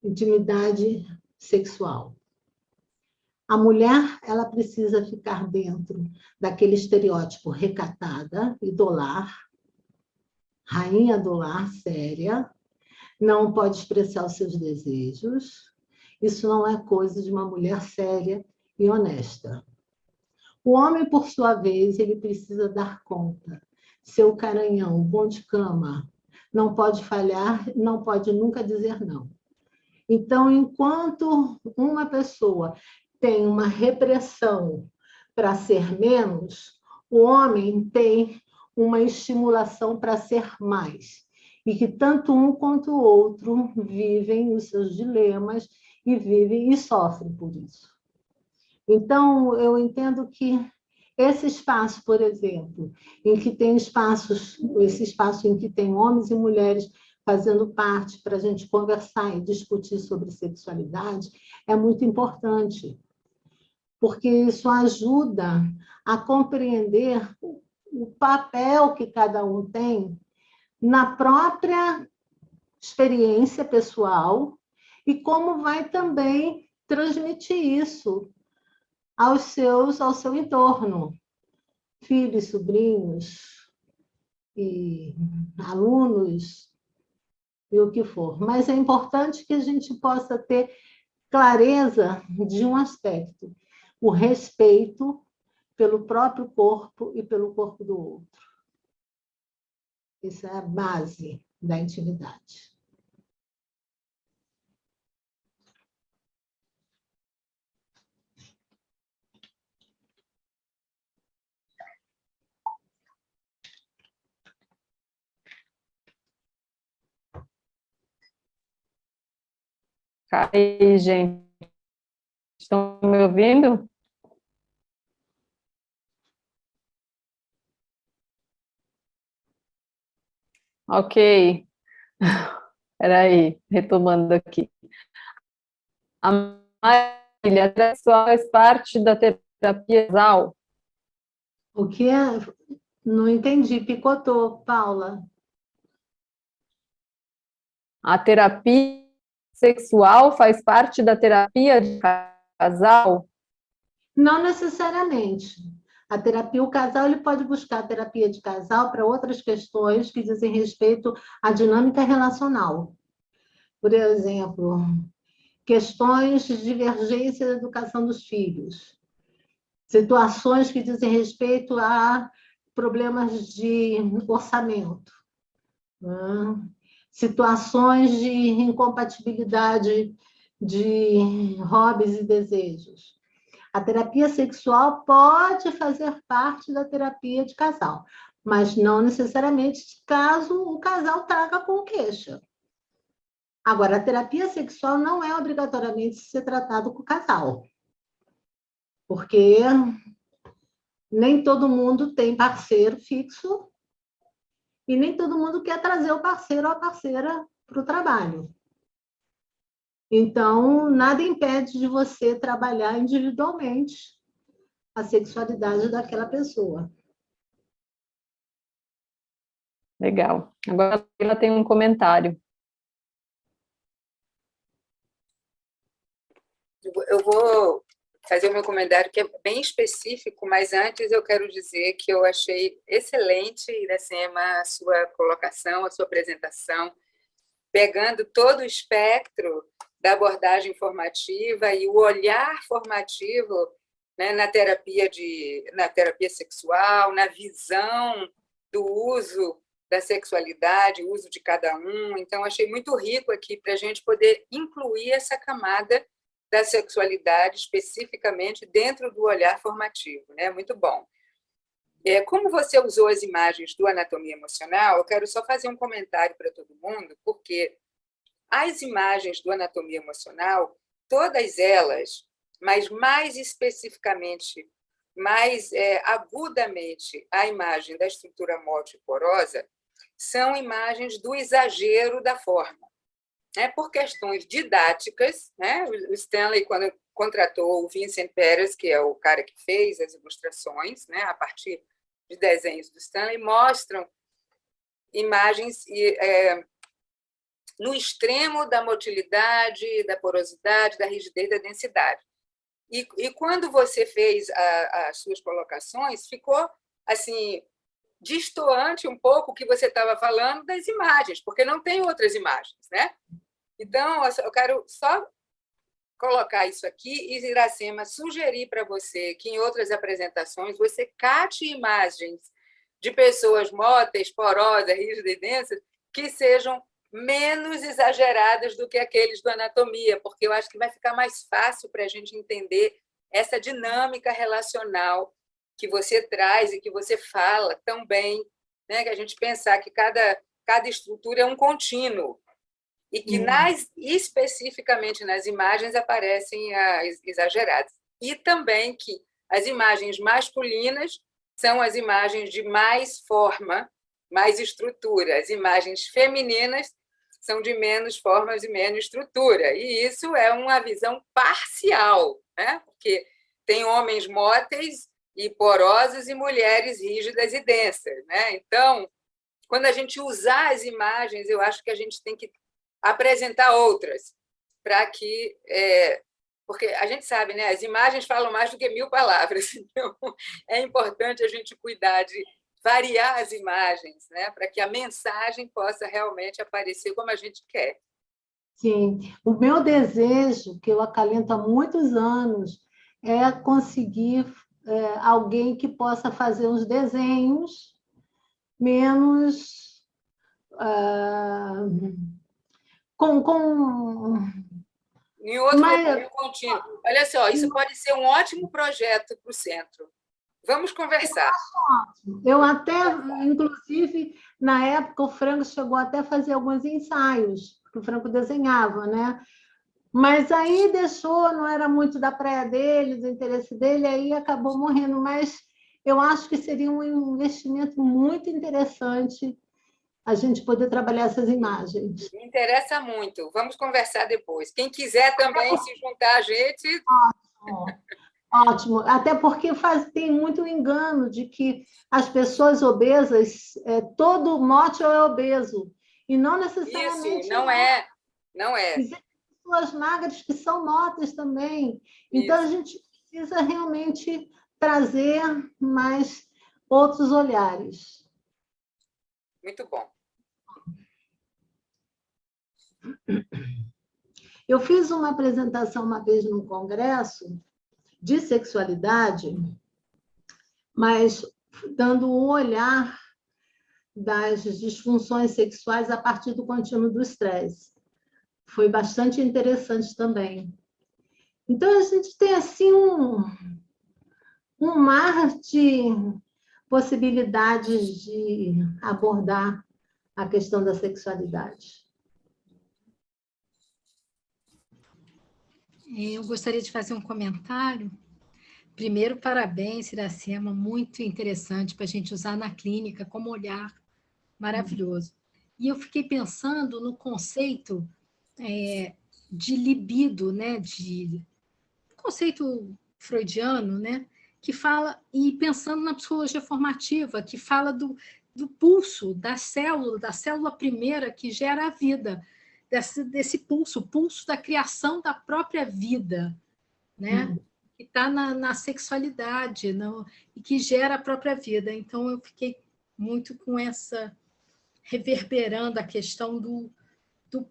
intimidade sexual. A mulher, ela precisa ficar dentro daquele estereótipo recatada e do lar, rainha do lar, séria, não pode expressar os seus desejos. Isso não é coisa de uma mulher séria e honesta. O homem, por sua vez, ele precisa dar conta. Seu caranhão, bom de cama, não pode falhar, não pode nunca dizer não. Então, enquanto uma pessoa tem uma repressão para ser menos, o homem tem uma estimulação para ser mais. E que tanto um quanto o outro vivem os seus dilemas e vivem e sofrem por isso. Então, eu entendo que esse espaço, por exemplo, em que tem esse espaço em que tem homens e mulheres fazendo parte para a gente conversar e discutir sobre sexualidade, é muito importante, porque isso ajuda a compreender o papel que cada um tem na própria experiência pessoal e como vai também transmitir isso ao seu entorno, filhos, sobrinhos e alunos e o que for. Mas é importante que a gente possa ter clareza de um aspecto, o respeito pelo próprio corpo e pelo corpo do outro. Essa é a base da intimidade. Aí, gente, estão me ouvindo? Ok. Espera aí, retomando aqui. A Marília sexual faz parte da terapia casal? O que é? Não entendi, picotou, Paula. A terapia sexual faz parte da terapia de casal? Não necessariamente. A terapia, o casal, ele pode buscar a terapia de casal para outras questões que dizem respeito à dinâmica relacional. Por exemplo, questões de divergência da educação dos filhos, situações que dizem respeito a problemas de orçamento, né? Situações de incompatibilidade de hobbies e desejos. A terapia sexual pode fazer parte da terapia de casal, mas não necessariamente caso o casal traga com queixa. Agora, a terapia sexual não é obrigatoriamente ser tratado com o casal, porque nem todo mundo tem parceiro fixo e nem todo mundo quer trazer o parceiro ou a parceira para o trabalho. Então, nada impede de você trabalhar individualmente a sexualidade daquela pessoa. Legal. Agora ela tem um comentário. Eu vou fazer o meu comentário, que é bem específico, mas antes eu quero dizer que eu achei excelente, Iracema, a sua colocação, a sua apresentação, pegando todo o espectro da abordagem formativa e o olhar formativo, né, na terapia sexual, na visão do uso da sexualidade, o uso de cada um. Então, achei muito rico aqui para a gente poder incluir essa camada da sexualidade especificamente dentro do olhar formativo, né? Muito bom. Como você usou as imagens do Anatomia Emocional, eu quero só fazer um comentário para todo mundo, porque as imagens do Anatomia Emocional, todas elas, mas mais especificamente, mais agudamente, a imagem da estrutura multiporosa, são imagens do exagero da forma. Por questões didáticas, né? O Stanley, quando contratou o Vincent Perez, que é o cara que fez as ilustrações, né, a partir de desenhos do Stanley, mostram imagens no extremo da motilidade, da porosidade, da rigidez, da densidade. E quando você fez as suas colocações, ficou assim destoante um pouco o que você estava falando das imagens, porque não tem outras imagens, né? Então, eu quero só colocar isso aqui e, Iracema, sugerir para você que em outras apresentações você cate imagens de pessoas móteis, porosas, rígidas e densas que sejam menos exageradas do que aqueles do Anatomia, porque eu acho que vai ficar mais fácil para a gente entender essa dinâmica relacional que você traz e que você fala tão bem, né? Que a gente pensar que cada estrutura é um contínuo e que especificamente nas imagens aparecem as exageradas. E também que as imagens masculinas são as imagens de mais forma, mais estrutura. As imagens femininas são de menos formas e menos estrutura. E isso é uma visão parcial, né? Porque tem homens móteis e porosos e mulheres rígidas e densas, né? Então, quando a gente usar as imagens, eu acho que a gente tem que apresentar outras, para que... porque a gente sabe, né? As imagens falam mais do que 1000 palavras, então é importante a gente cuidar de variar as imagens, né? Para que a mensagem possa realmente aparecer como a gente quer. Sim, o meu desejo, que eu acalento há muitos anos, é conseguir alguém que possa fazer uns desenhos menos... Em outro lugar contínuo. Olha só, isso pode ser um ótimo projeto para o centro. Vamos conversar. Eu até, inclusive, na época, o Franco chegou até a fazer alguns ensaios, que o Franco desenhava, né? Mas aí deixou, não era muito da praia dele, do interesse dele, aí acabou morrendo. Mas eu acho que seria um investimento muito interessante a gente poder trabalhar essas imagens. Me interessa muito. Vamos conversar depois. Quem quiser também se juntar a gente... Ótimo. Até porque tem muito engano de que as pessoas obesas, todo mote é obeso. E não necessariamente... Isso, não é, não é. Existem pessoas magras que são notas também. Então, a gente precisa realmente trazer mais outros olhares. Muito bom. Eu fiz uma apresentação uma vez num congresso de sexualidade, mas dando um olhar das disfunções sexuais a partir do contínuo do estresse. Foi bastante interessante também. Então, a gente tem assim um mar de possibilidades de abordar a questão da sexualidade. Eu gostaria de fazer um comentário. Primeiro, parabéns, Iracema, muito interessante para a gente usar na clínica como olhar maravilhoso. E eu fiquei pensando no conceito de libido, né? Conceito freudiano, né? Que fala, e pensando na psicologia formativa, que fala do pulso, da célula primeira que gera a vida, desse pulso, o pulso da criação da própria vida, né? Que está na sexualidade, e que gera a própria vida. Então, eu fiquei muito com essa, reverberando a questão do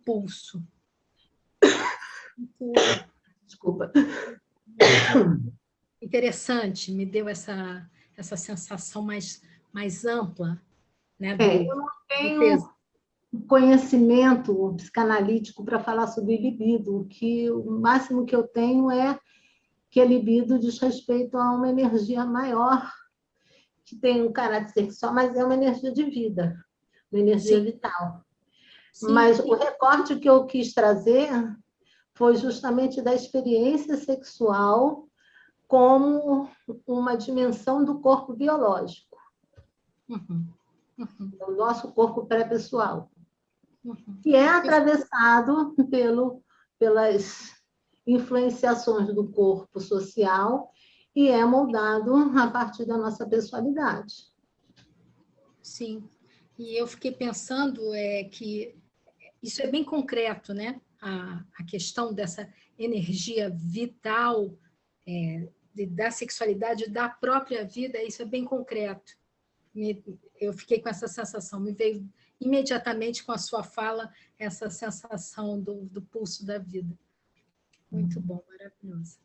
pulso. Desculpa. Interessante, me deu essa sensação mais ampla, né? Eu não tenho conhecimento psicanalítico para falar sobre libido, que o máximo que eu tenho é que a libido diz respeito a uma energia maior, que tem um caráter sexual, mas é uma energia de vida, uma energia vital. Sim. Mas o recorte que eu quis trazer foi justamente da experiência sexual como uma dimensão do corpo biológico, o nosso corpo pré-pessoal, que é atravessado pelas influenciações do corpo social e é moldado a partir da nossa pessoalidade. Sim, e eu fiquei pensando que isso é bem concreto, né? A questão dessa energia vital da sexualidade, da própria vida, isso é bem concreto. Eu fiquei com essa sensação, me veio imediatamente com a sua fala essa sensação do pulso da vida. Muito bom, maravilhoso.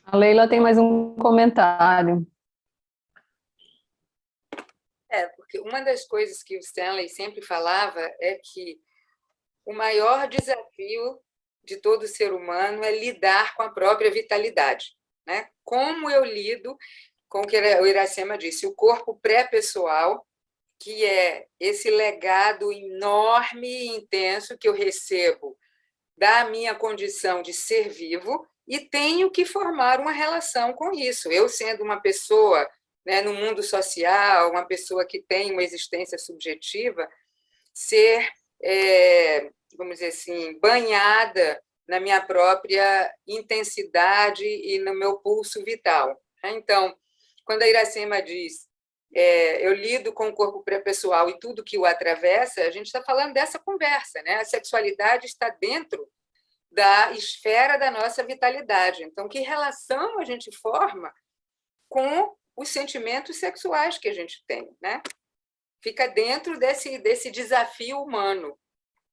A Leila tem mais um comentário. Porque uma das coisas que o Stanley sempre falava é que o maior desafio de todo ser humano é lidar com a própria vitalidade, né? Como eu lido com o que o Iracema disse, o corpo pré-pessoal, que é esse legado enorme e intenso que eu recebo da minha condição de ser vivo e tenho que formar uma relação com isso. Eu, sendo uma pessoa, né, no mundo social, uma pessoa que tem uma existência subjetiva, ser, vamos dizer assim, banhada na minha própria intensidade e no meu pulso vital. Então, quando a Iracema diz eu lido com o corpo pré-pessoal e tudo que o atravessa, a gente está falando dessa conversa, né? A sexualidade está dentro da esfera da nossa vitalidade. Então, que relação a gente forma com os sentimentos sexuais que a gente tem, né? Fica dentro desse desafio humano,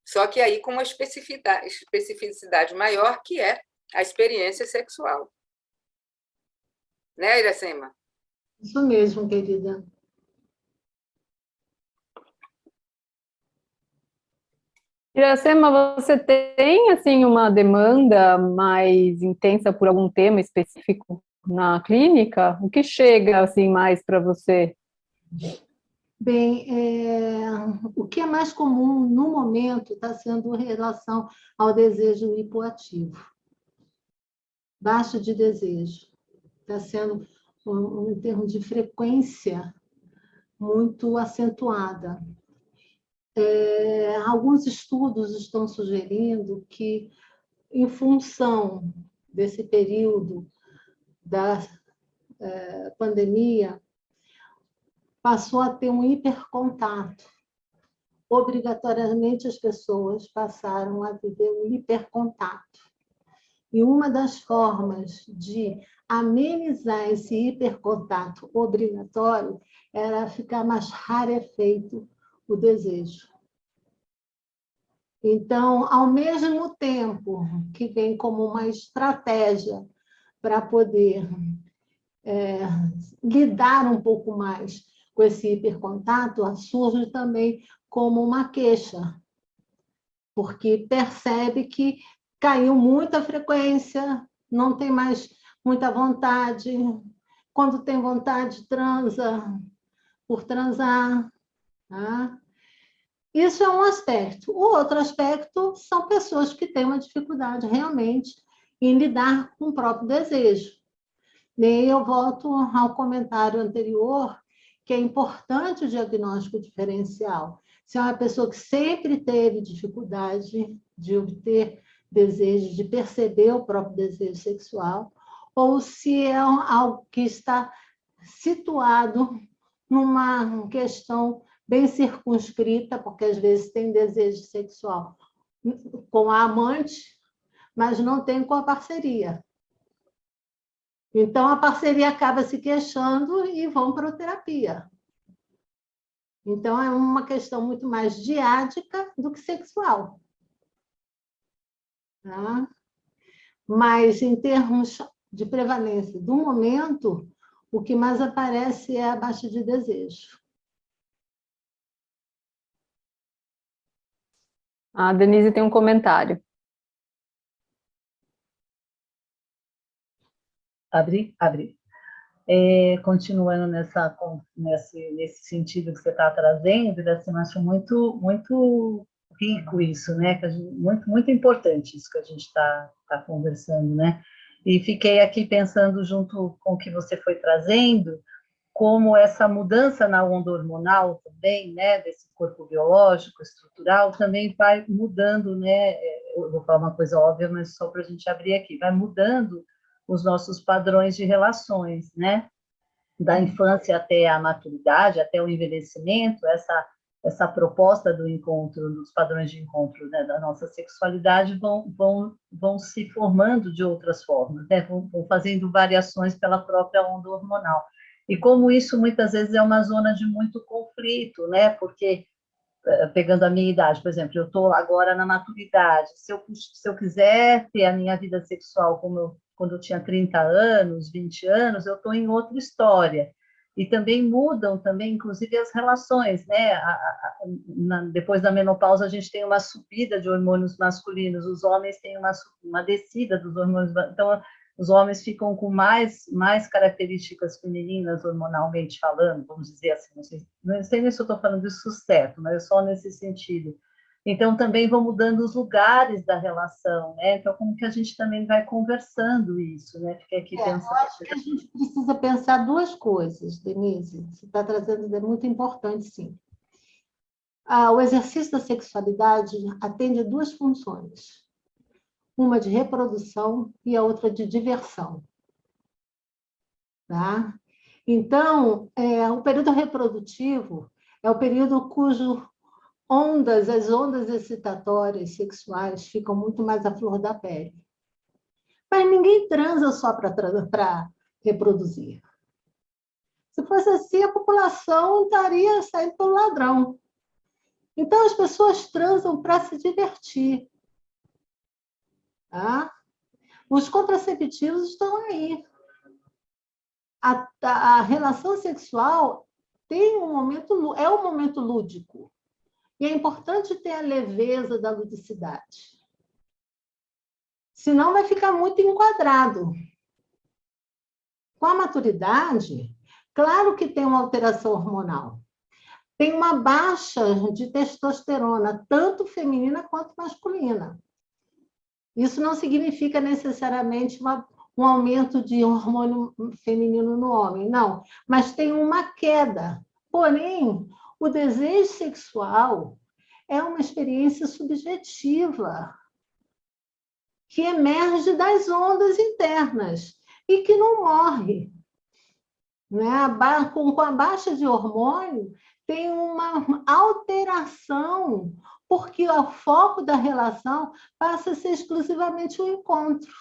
só que aí com uma especificidade maior, que é a experiência sexual. Né, Iracema? Isso mesmo, querida. Iracema, você tem assim uma demanda mais intensa por algum tema específico na clínica? O que chega assim mais para você? Bem, o que é mais comum no momento está sendo em relação ao desejo hipoativo. Baixo de desejo. Está sendo, em termos de frequência, muito acentuada. Alguns estudos estão sugerindo que, em função desse período da pandemia, passou a ter um hipercontato. obrigatoriamente as pessoas passaram a viver o hipercontato. E uma das formas de amenizar esse hipercontato obrigatório era ficar mais rarefeito o desejo. Então, ao mesmo tempo que vem como uma estratégia para poder lidar um pouco mais com esse hipercontato, surge também como uma queixa, porque percebe que caiu muita frequência, não tem mais muita vontade. Quando tem vontade, transa por transar. Tá? Isso é um aspecto. O outro aspecto são pessoas que têm uma dificuldade realmente em lidar com o próprio desejo. E aí eu volto ao comentário anterior, que é importante o diagnóstico diferencial. Se é uma pessoa que sempre teve dificuldade de obter desejo, de perceber o próprio desejo sexual, ou se é algo que está situado numa questão bem circunscrita, porque às vezes tem desejo sexual com a amante, mas não tem com a parceria. Então, a parceria acaba se queixando e vão para a terapia. Então, é uma questão muito mais diádica do que sexual. Tá? Mas, em termos de prevalência do momento, o que mais aparece é a baixa de desejo. A Denise tem um comentário. Abri. Continuando nesse sentido que você está trazendo, assim, eu acho muito rico isso, né? Muito importante isso que a gente está conversando, né? E fiquei aqui pensando junto com o que você foi trazendo, como essa mudança na onda hormonal também, né, desse corpo biológico, estrutural, também vai mudando, né? Eu vou falar uma coisa óbvia, mas só para a gente abrir aqui, vai mudando os nossos padrões de relações, né? Da infância até a maturidade, até o envelhecimento, essa proposta do encontro, dos padrões de encontro, né, da nossa sexualidade vão se formando de outras formas, né? Vão fazendo variações pela própria onda hormonal. E como isso muitas vezes é uma zona de muito conflito, né? Porque pegando a minha idade, por exemplo, eu estou agora na maturidade, se eu quiser ter a minha vida sexual quando eu tinha 30 anos, 20 anos, eu estou em outra história. E também mudam, inclusive, as relações, né? Depois da menopausa, a gente tem uma subida de hormônios masculinos, os homens têm uma descida dos hormônios, então os homens ficam com mais características femininas hormonalmente falando, vamos dizer assim, não sei se eu estou falando isso certo, mas é só nesse sentido. Então, também vão mudando os lugares da relação, né? Então, como que a gente também vai conversando isso, né? Fiquei aqui pensando. Eu acho que a gente precisa pensar duas coisas, Denise. Você está trazendo, é muito importante, sim. O exercício da sexualidade atende a duas funções. Uma de reprodução e a outra de diversão. Tá? Então, o período reprodutivo é o período cujo as ondas excitatórias sexuais ficam muito mais à flor da pele. Mas ninguém transa só para reproduzir. Se fosse assim, a população estaria saindo pelo ladrão. Então, as pessoas transam para se divertir. Tá? Os contraceptivos estão aí. A relação sexual é um momento lúdico. E é importante ter a leveza da ludicidade. Senão vai ficar muito enquadrado. Com a maturidade, claro que tem uma alteração hormonal. Tem uma baixa de testosterona, tanto feminina quanto masculina. Isso não significa necessariamente um aumento de hormônio feminino no homem, não. Mas tem uma queda. Porém, o desejo sexual é uma experiência subjetiva que emerge das ondas internas e que não morre. né? Com a baixa de hormônio, tem uma alteração, porque o foco da relação passa a ser exclusivamente o encontro.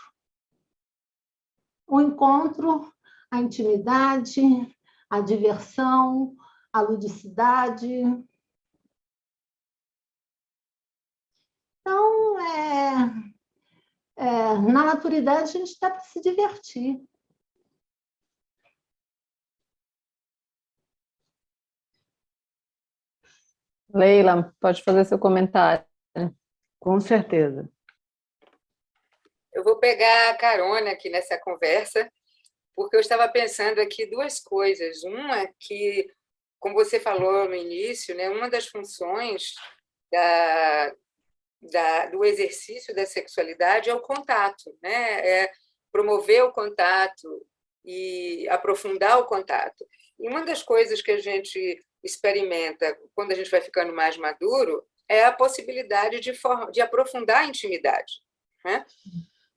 O encontro, a intimidade, a diversão, a ludicidade. Então, na maturidade, a gente está para se divertir. Leila, pode fazer seu comentário. Com certeza. Eu vou pegar a carona aqui nessa conversa, porque eu estava pensando aqui duas coisas. Uma é que, como você falou no início, né, uma das funções do exercício da sexualidade é o contato, né? É promover o contato e aprofundar o contato. E uma das coisas que a gente experimenta quando a gente vai ficando mais maduro é a possibilidade de aprofundar a intimidade, né?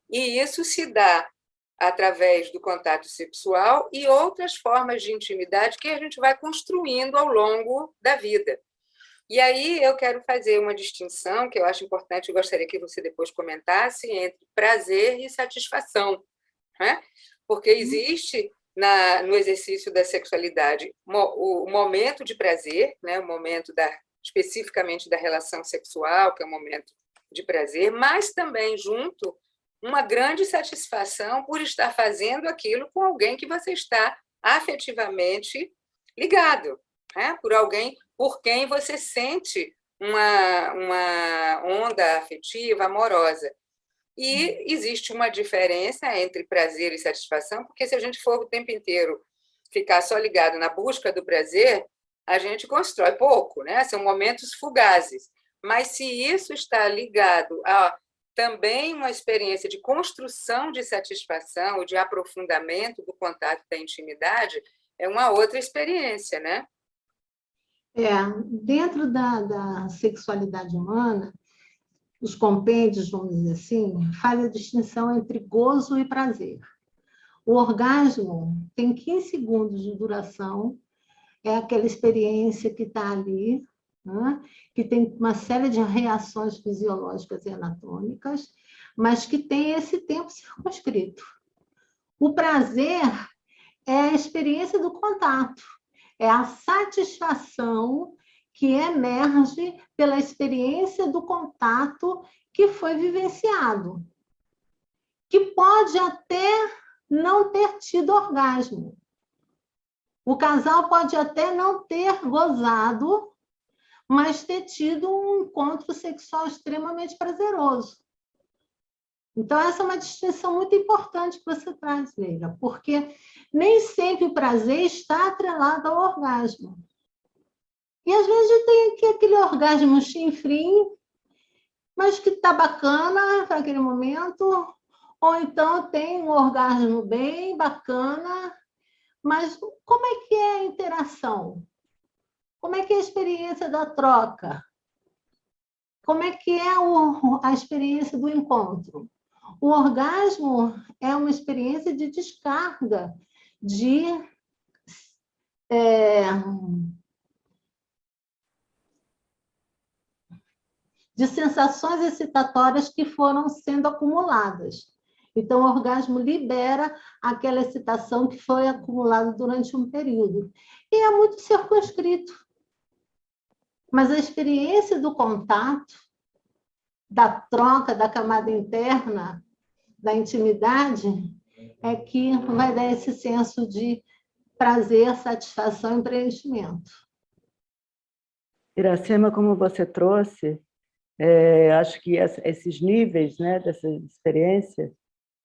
E isso se dá através do contato sexual e outras formas de intimidade que a gente vai construindo ao longo da vida. E aí eu quero fazer uma distinção que eu acho importante, eu gostaria que você depois comentasse, entre prazer e satisfação, né? Porque existe no exercício da sexualidade o momento de prazer, né? O momento especificamente da relação sexual, que é o momento de prazer, mas também junto uma grande satisfação por estar fazendo aquilo com alguém que você está afetivamente ligado, né? Por alguém por quem você sente uma onda afetiva, amorosa. E existe uma diferença entre prazer e satisfação, porque se a gente for o tempo inteiro ficar só ligado na busca do prazer, a gente constrói pouco, né? São momentos fugazes. Mas se isso está ligado a também uma experiência de construção de satisfação, ou de aprofundamento do contato da intimidade, é uma outra experiência, né? Dentro da sexualidade humana, os compêndios, vamos dizer assim, fazem a distinção entre gozo e prazer. O orgasmo tem 15 segundos de duração, é aquela experiência que está ali, né? Que tem uma série de reações fisiológicas e anatômicas, mas que tem esse tempo circunscrito. O prazer é a experiência do contato, é a satisfação que emerge pela experiência do contato que foi vivenciado, que pode até não ter tido orgasmo. O casal pode até não ter gozado, mas ter tido um encontro sexual extremamente prazeroso. Então, essa é uma distinção muito importante que você traz, Leila, porque nem sempre o prazer está atrelado ao orgasmo. E, às vezes, tem aqui aquele orgasmo chinfrim, mas que está bacana para aquele momento, ou então tem um orgasmo bem bacana, mas como é que é a interação? Como é que é a experiência da troca? Como é que é a experiência do encontro? O orgasmo é uma experiência de descarga, de sensações excitatórias que foram sendo acumuladas. Então, o orgasmo libera aquela excitação que foi acumulada durante um período. E é muito circunscrito. Mas a experiência do contato, da troca, da camada interna, da intimidade, é que vai dar esse senso de prazer, satisfação e preenchimento. Iracema, como você trouxe, acho que esses níveis, né, dessa experiência,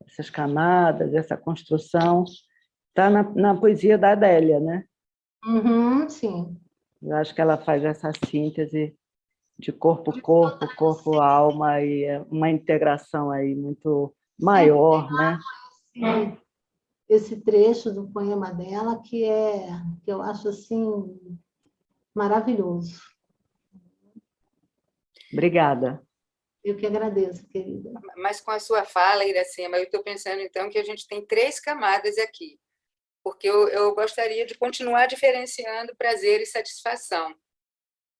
essas camadas, essa construção, está na poesia da Adélia, né? Sim. Eu acho que ela faz essa síntese de corpo-corpo, corpo-alma, e uma integração aí muito maior, né? Sim. Esse trecho do poema dela que eu acho assim maravilhoso. Obrigada. Eu que agradeço, querida. Mas com a sua fala, Iracema, eu estou pensando, então, que a gente tem 3 camadas aqui. porque eu gostaria de continuar diferenciando prazer e satisfação.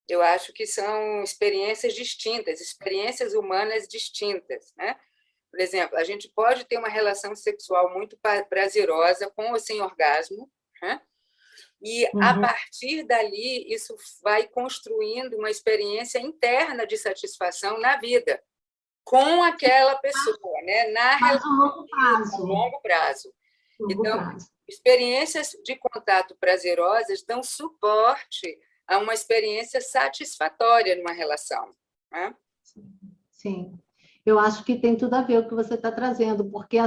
Eu acho que são experiências distintas, experiências humanas distintas, né? Por exemplo, a gente pode ter uma relação sexual muito prazerosa com ou sem orgasmo, né? E, a partir dali, isso vai construindo uma experiência interna de satisfação na vida, com aquela pessoa, né? Na Mas relação a longo prazo. Então, experiências de contato prazerosas dão suporte a uma experiência satisfatória numa relação, né? Sim. Eu acho que tem tudo a ver com o que você está trazendo, porque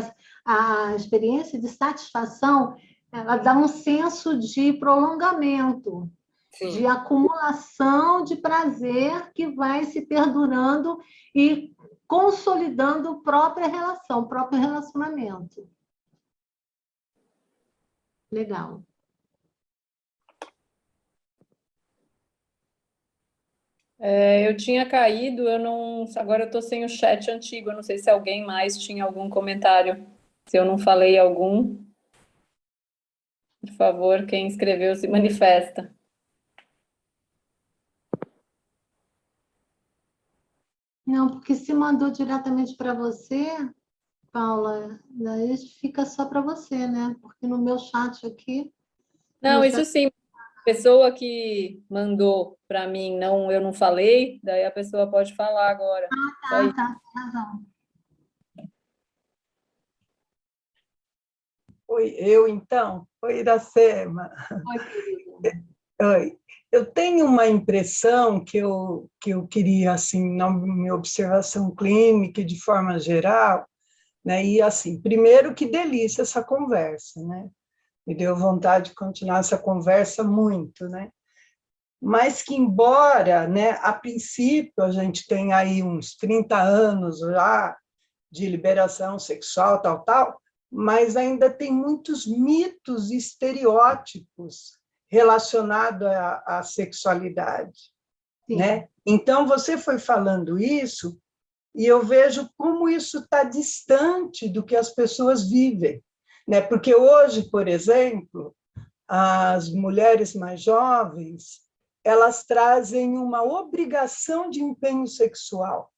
a experiência de satisfação, ela dá um senso de prolongamento, Sim. de acumulação de prazer que vai se perdurando e consolidando a própria relação, o próprio relacionamento. Legal. Eu tinha caído, eu não. Agora eu estou sem o chat antigo. Eu não sei se alguém mais tinha algum comentário. Se eu não falei algum, por favor, quem escreveu se manifesta. Não, porque se mandou diretamente para você, Paula, daí fica só para você, né? Porque no meu chat aqui. Não, isso sim. A pessoa que mandou para mim, não, eu não falei, daí a pessoa pode falar agora. Tá, tem razão. Oi, eu então? Oi, Iracema. Oi, querida. Oi. Eu tenho uma impressão que eu queria, assim, na minha observação clínica e de forma geral, né? E, assim, primeiro, que delícia essa conversa, né? Me deu vontade de continuar essa conversa muito, né? Mas que, embora, né, a princípio, a gente tenha aí uns 30 anos já de liberação sexual, tal, mas ainda tem muitos mitos e estereótipos relacionados à sexualidade, né? Então, você foi falando isso, e eu vejo como isso está distante do que as pessoas vivem, né? Porque hoje, por exemplo, as mulheres mais jovens, elas trazem uma obrigação de empenho sexual.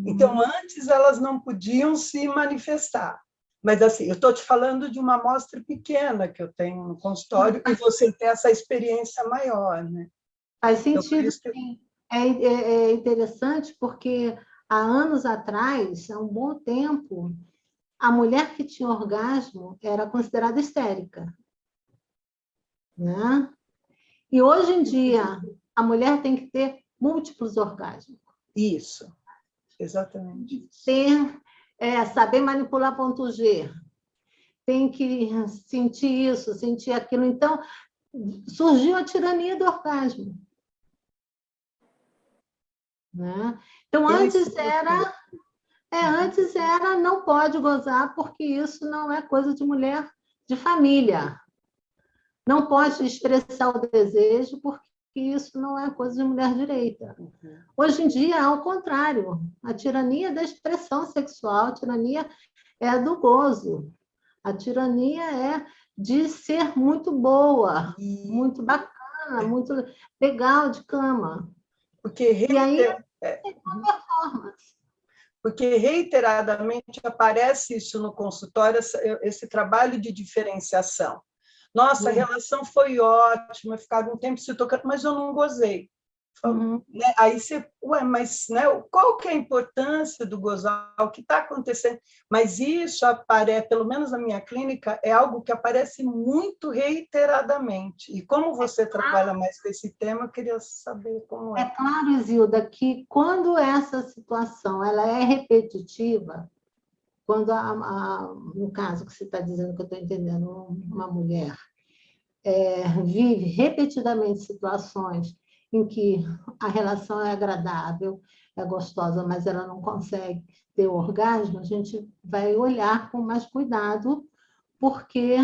Então, antes elas não podiam se manifestar. Mas, assim, eu estou te falando de uma amostra pequena que eu tenho no consultório e você tem essa experiência maior, né? Faz sentido, sim. É interessante porque há anos atrás, há um bom tempo, a mulher que tinha orgasmo era considerada histérica, né? E hoje em dia, a mulher tem que ter múltiplos orgasmos. Isso, exatamente. Saber manipular ponto G, tem que sentir isso, sentir aquilo. Então, surgiu a tirania do orgasmo. Né? Então, antes era não pode gozar, porque isso não é coisa de mulher de família. Não pode expressar o desejo, porque isso não é coisa de mulher direita. Hoje em dia, é ao contrário. A tirania da expressão sexual, a tirania é do gozo. A tirania é de ser muito boa, muito bacana, muito legal de cama. E aí, tem uma performance. Porque reiteradamente aparece isso no consultório, esse trabalho de diferenciação. Nossa, a relação foi ótima, ficaram um tempo se tocando, mas eu não gozei. Né? Aí você, mas né, qual que é a importância do gozar? O que está acontecendo? Mas isso aparece, pelo menos na minha clínica, é algo que aparece muito reiteradamente. E como você trabalha mais com esse tema, eu queria saber como é. É claro, Isilda, que quando essa situação ela é repetitiva, quando, no caso que você está dizendo, que eu estou entendendo, uma mulher vive repetidamente situações em que a relação é agradável, é gostosa, mas ela não consegue ter orgasmo, a gente vai olhar com mais cuidado, porque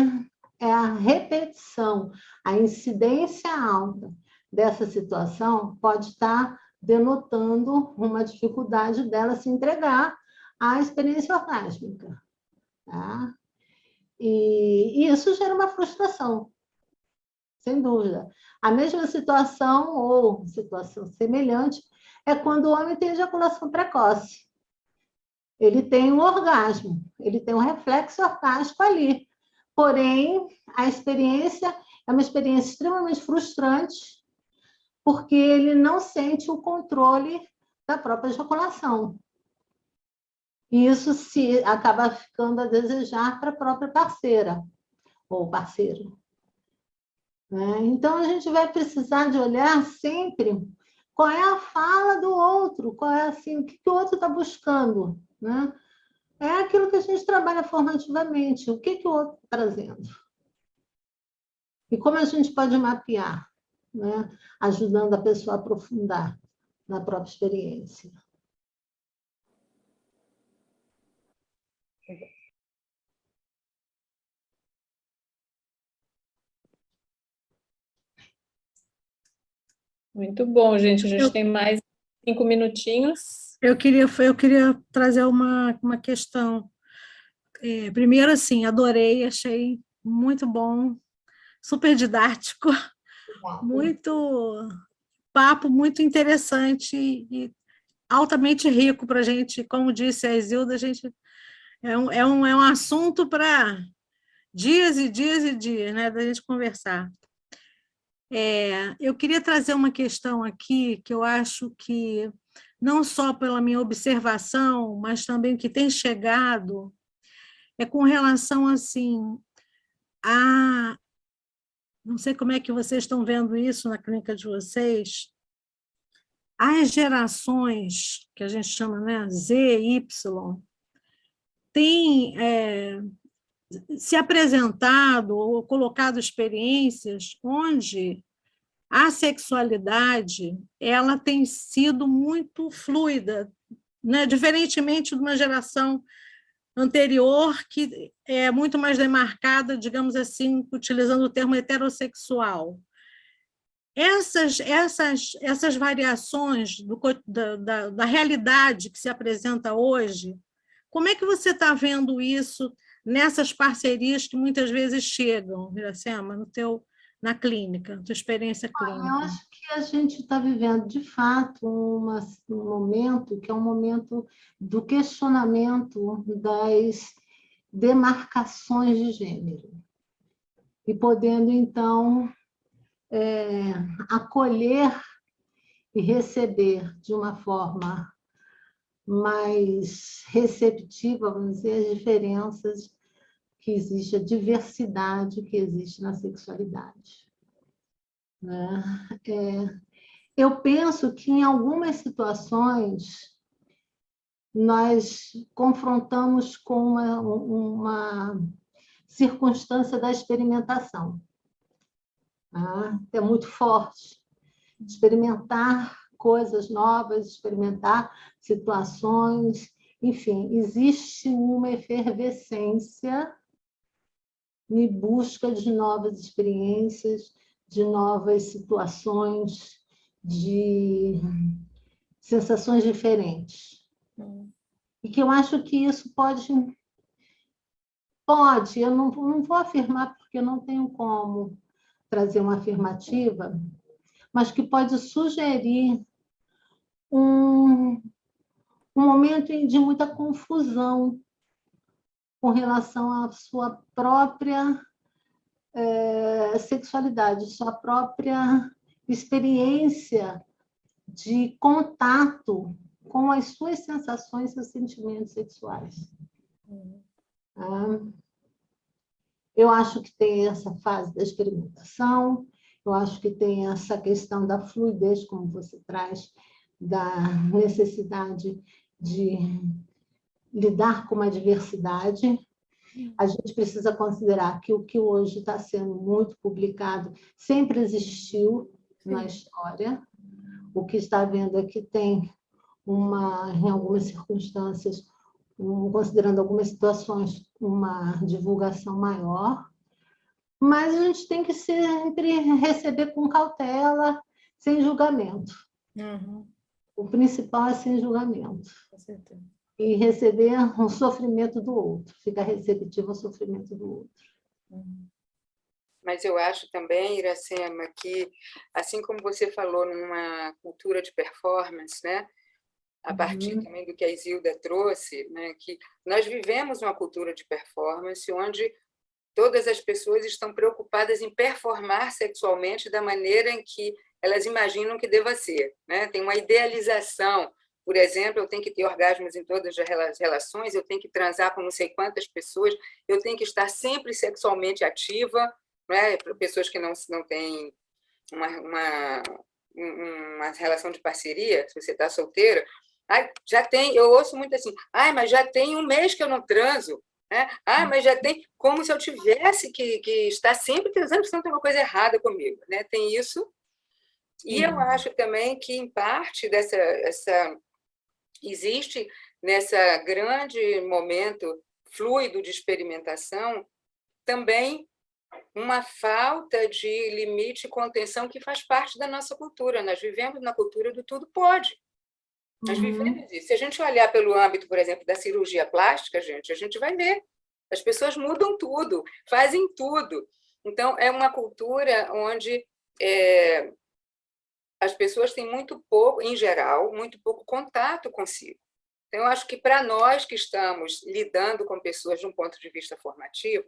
é a repetição, a incidência alta dessa situação pode estar denotando uma dificuldade dela se entregar à experiência orgásmica. Tá? E isso gera uma frustração, sem dúvida. A mesma situação, ou situação semelhante, é quando o homem tem ejaculação precoce. Ele tem um orgasmo, ele tem um reflexo orgásmico ali. Porém, a experiência é uma experiência extremamente frustrante, porque ele não sente o controle da própria ejaculação. E isso se acaba ficando a desejar para a própria parceira ou parceiro. Então, a gente vai precisar de olhar sempre qual é a fala do outro, qual é assim, o que o outro está buscando. Né? É aquilo que a gente trabalha formativamente, o que o outro está trazendo. E como a gente pode mapear, né? Ajudando a pessoa a aprofundar na própria experiência. Muito bom, gente. A gente tem mais 5 minutinhos. Eu queria trazer uma questão. Primeiro, assim, adorei, achei muito bom, super didático, muito papo muito interessante e altamente rico para a gente. Como disse a Isilda, a gente é um assunto para dias e dias e dias, né, da gente conversar. Eu queria trazer uma questão aqui que eu acho que, não só pela minha observação, mas também que tem chegado, é com relação, assim, a... Não sei como é que vocês estão vendo isso na clínica de vocês. As gerações, que a gente chama, né, Z, Y, têm se apresentado ou colocado experiências onde a sexualidade ela tem sido muito fluida, né? Diferentemente de uma geração anterior, que é muito mais demarcada, digamos assim, utilizando o termo heterossexual. Essas variações da realidade que se apresenta hoje, como é que você está vendo isso nessas parcerias que muitas vezes chegam, Iracema, na clínica, tua experiência clínica? Eu acho que a gente está vivendo, de fato, um momento que é um momento do questionamento das demarcações de gênero. E podendo, então, acolher e receber de uma forma mais receptiva, vamos dizer, as diferenças que existe, a diversidade que existe na sexualidade. Eu penso que, em algumas situações, nós confrontamos com uma circunstância da experimentação. É muito forte. Experimentar coisas novas, experimentar situações, enfim, existe uma efervescência em busca de novas experiências, de novas situações, de sensações diferentes. E que eu acho que isso pode, eu não vou afirmar porque eu não tenho como trazer uma afirmativa, mas que pode sugerir um momento de muita confusão com relação à sua própria sexualidade, sua própria experiência de contato com as suas sensações e sentimentos sexuais. Eu acho que tem essa fase da experimentação, eu acho que tem essa questão da fluidez, como você traz, da necessidade de lidar com uma diversidade. A gente precisa considerar que o que hoje está sendo muito publicado sempre existiu na história. O que está vendo é que tem, em algumas circunstâncias, considerando algumas situações, uma divulgação maior, mas a gente tem que sempre receber com cautela, sem julgamento. O principal é sem julgamento. Com certeza. e receber o sofrimento do outro, ficar receptivo ao sofrimento do outro. Mas eu acho também, Iracema, que, assim como você falou numa cultura de performance, né, a partir também do que a Isilda trouxe, né, que nós vivemos uma cultura de performance onde todas as pessoas estão preocupadas em performar sexualmente da maneira em que elas imaginam que deva ser, né? Tem uma idealização. Por exemplo, eu tenho que ter orgasmos em todas as relações, eu tenho que transar com não sei quantas pessoas, eu tenho que estar sempre sexualmente ativa, né? Para pessoas que não têm uma relação de parceria, se você está solteira, já tem, eu ouço muito assim, mas já tem um mês que eu não transo, né? Mas já tem, como se eu tivesse que estar sempre transando, senão tem uma coisa errada comigo, né? Tem isso. E eu acho também que, em parte, existe nessa grande momento fluido de experimentação também uma falta de limite e contenção que faz parte da nossa cultura. Nós vivemos na cultura do tudo pode. Nós vivemos isso. Se a gente olhar pelo âmbito, por exemplo, da cirurgia plástica, a gente vai ver. As pessoas mudam tudo, fazem tudo. Então, é uma cultura onde as pessoas têm muito pouco, em geral, muito pouco contato consigo. Então, eu acho que para nós que estamos lidando com pessoas de um ponto de vista formativo,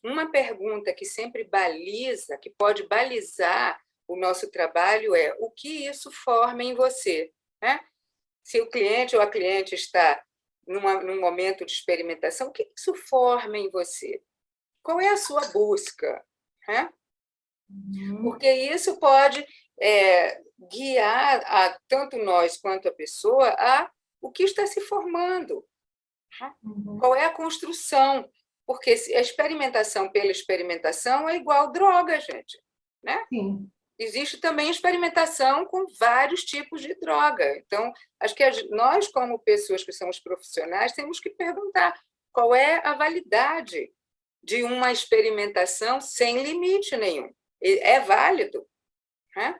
uma pergunta que sempre baliza, que pode balizar o nosso trabalho é: o que isso forma em você? Né? Se o cliente ou a cliente está num momento de experimentação, o que isso forma em você? Qual é a sua busca? Né? Porque isso pode guiar tanto nós quanto a pessoa a o que está se formando. Qual é a construção? Porque a experimentação pela experimentação é igual droga, gente. Né? Sim. Existe também experimentação com vários tipos de droga. Então, acho que nós, como pessoas que somos profissionais, temos que perguntar qual é a validade de uma experimentação sem limite nenhum. É válido? Né?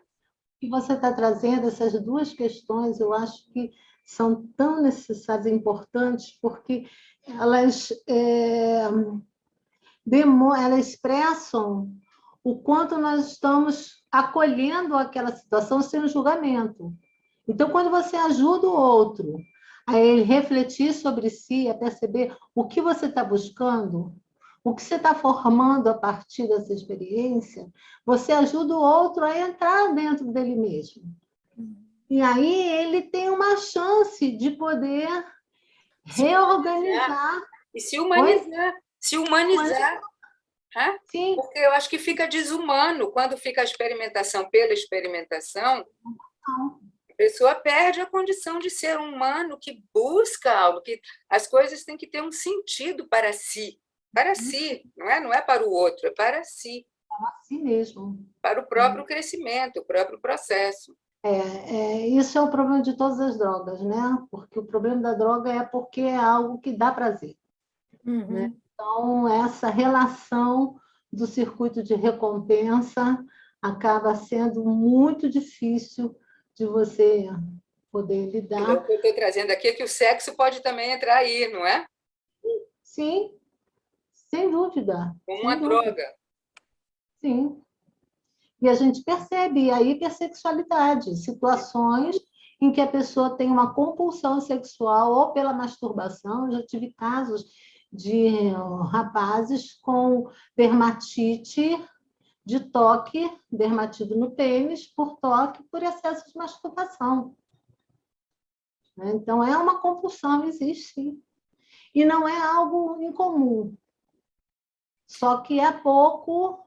E você está trazendo essas duas questões, eu acho que são tão necessárias e importantes, porque elas, elas expressam o quanto nós estamos acolhendo aquela situação sem julgamento. Então, quando você ajuda o outro a ele refletir sobre si, a perceber o que você está buscando, o que você está formando a partir dessa experiência, você ajuda o outro a entrar dentro dele mesmo. E aí ele tem uma chance de poder reorganizar. E se humanizar. Se humanizar. Né? Sim. Porque eu acho que fica desumano quando fica a experimentação pela experimentação. A pessoa perde a condição de ser um humano que busca algo, que as coisas têm que ter um sentido para si. Para si, não é para o outro, é para si. Para si mesmo. Para o próprio crescimento, o próprio processo. Isso é o problema de todas as drogas, né? Porque o problema da droga é porque é algo que dá prazer. Né? Então, essa relação do circuito de recompensa acaba sendo muito difícil de você poder lidar. O que eu estou trazendo aqui é que o sexo pode também entrar aí, não é? Sim, sem dúvida. Como uma droga. Sim. E a gente percebe a hipersexualidade, situações em que a pessoa tem uma compulsão sexual ou pela masturbação. Eu já tive casos de rapazes com dermatite de toque, dermatite no pênis, por toque, por excesso de masturbação. Então, é uma compulsão, existe sim. E não é algo incomum. Só que é pouco